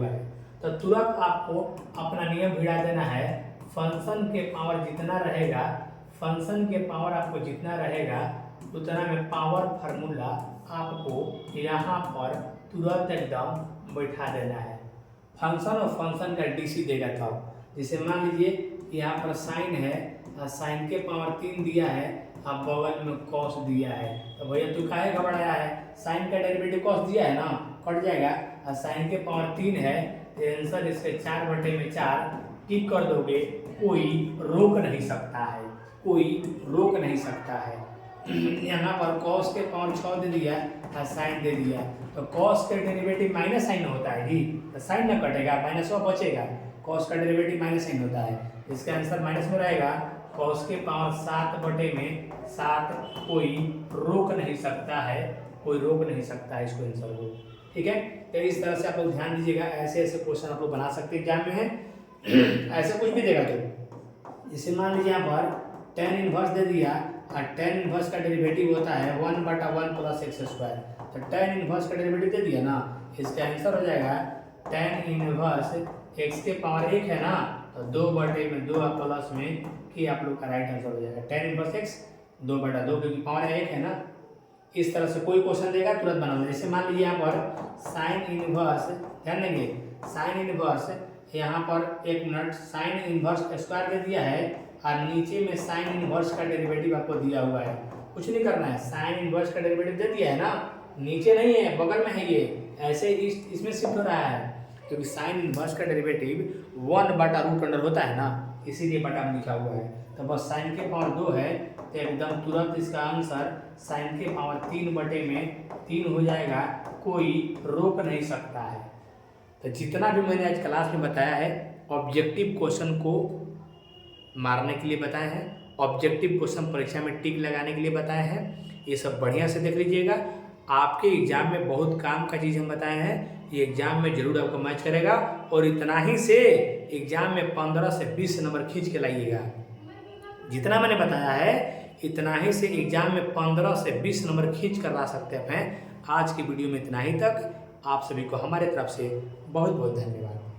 है, तो तुरंत आपको अपना नियम भिड़ा देना है, फंक्शन के पावर जितना रहेगा, फंक्शन के पावर आपको जितना रहेगा उतना में पावर फार्मूला आपको यहाँ पर तुरंत एकदम बैठा देना है। फंक्शन और फंक्शन का डीसी देगा तब, जैसे मान लीजिए यहाँ पर साइन है, साइन के पावर 3 दिया है, अब बगल में कॉस दिया है, तो भैया तू काहे घबराया है, साइन का डेरिवेटिव कॉस दिया है ना, कट जाएगा, और साइन के पावर 3 है, तो आंसर इसके 4/4 टिक कर दोगे, कोई रोक नहीं सकता है। यहाँ पर कॉस के पावर 6 दे दिया और साइन दे दिया, तो कॉस के डेरिवेटिव माइनस साइन होता है जी, तो साइन ना कटेगा, माइनस बचेगा, कॉस का डेरिवेटिव माइनस साइन होता है, इसका आंसर माइनस में रहेगा, कॉस के पावर 7/7, कोई रोक नहीं सकता है इसको आंसर को, ठीक है। तो इस तरह से आप लोग ध्यान दीजिएगा, ऐसे क्वेश्चन आप लोग बना सकते हैं एग्जाम में है। ऐसे कुछ भी देगा तो जैसे मान लीजिए यहाँ पर tan इनवर्स दे दिया, और tan इनवर्स का डेरिवेटिव होता है 1/1 + x², तो tan इनवर्स का डेरिवेटिव दे दिया ना, इसका आंसर हो जाएगा tan इनवर्स x के पावर 1 है ना, तो 2/2 प्लस में कि आप लोग का राइट आंसर हो जाएगा tan इनवर्स x 2/2, क्योंकि पावर 1 है ना। इस तरह से कोई क्वेश्चन देगा तुरंत बनाना। जैसे मान लीजिए यहाँ पर साइन इनवर्स, ध्यान देंगे, साइन इनवर्स यहाँ पर एक मिनट, साइन इनवर्स स्क्वायर दे दिया है और नीचे में साइन इनवर्स का डेरिवेटिव आपको दिया हुआ है, कुछ नहीं करना है, साइन इनवर्स का डेरिवेटिव दे दिया है ना, नीचे नहीं है बगल में है, ये ऐसे इसमें शिफ्ट हो रहा है, क्योंकि साइन इनवर्स का डेरिवेटिव 1/√अंडर होता है ना, इसीलिए बटा में लिखा हुआ है। तो बस साइन के पावर 2 है, तो एकदम तुरंत इसका आंसर साइन के पावर 3/3 हो जाएगा, कोई रोक नहीं सकता है। तो जितना भी मैंने आज क्लास में बताया है ऑब्जेक्टिव क्वेश्चन को मारने के लिए बताए हैं, ऑब्जेक्टिव क्वेश्चन परीक्षा में टिक लगाने के लिए बताए हैं, ये सब बढ़िया से देख लीजिएगा। आपके एग्जाम में बहुत काम का चीज़ हम बताए हैं, ये एग्जाम में जरूर आपको मैच करेगा। और इतना ही से एग्जाम में 15 से 20 नंबर खींच के लाइएगा। जितना मैंने बताया है इतना ही से एग्जाम में 15 से 20 नंबर खींच कर ला सकते हैं। आज की वीडियो में इतना ही तक। आप सभी को हमारे तरफ से बहुत बहुत धन्यवाद।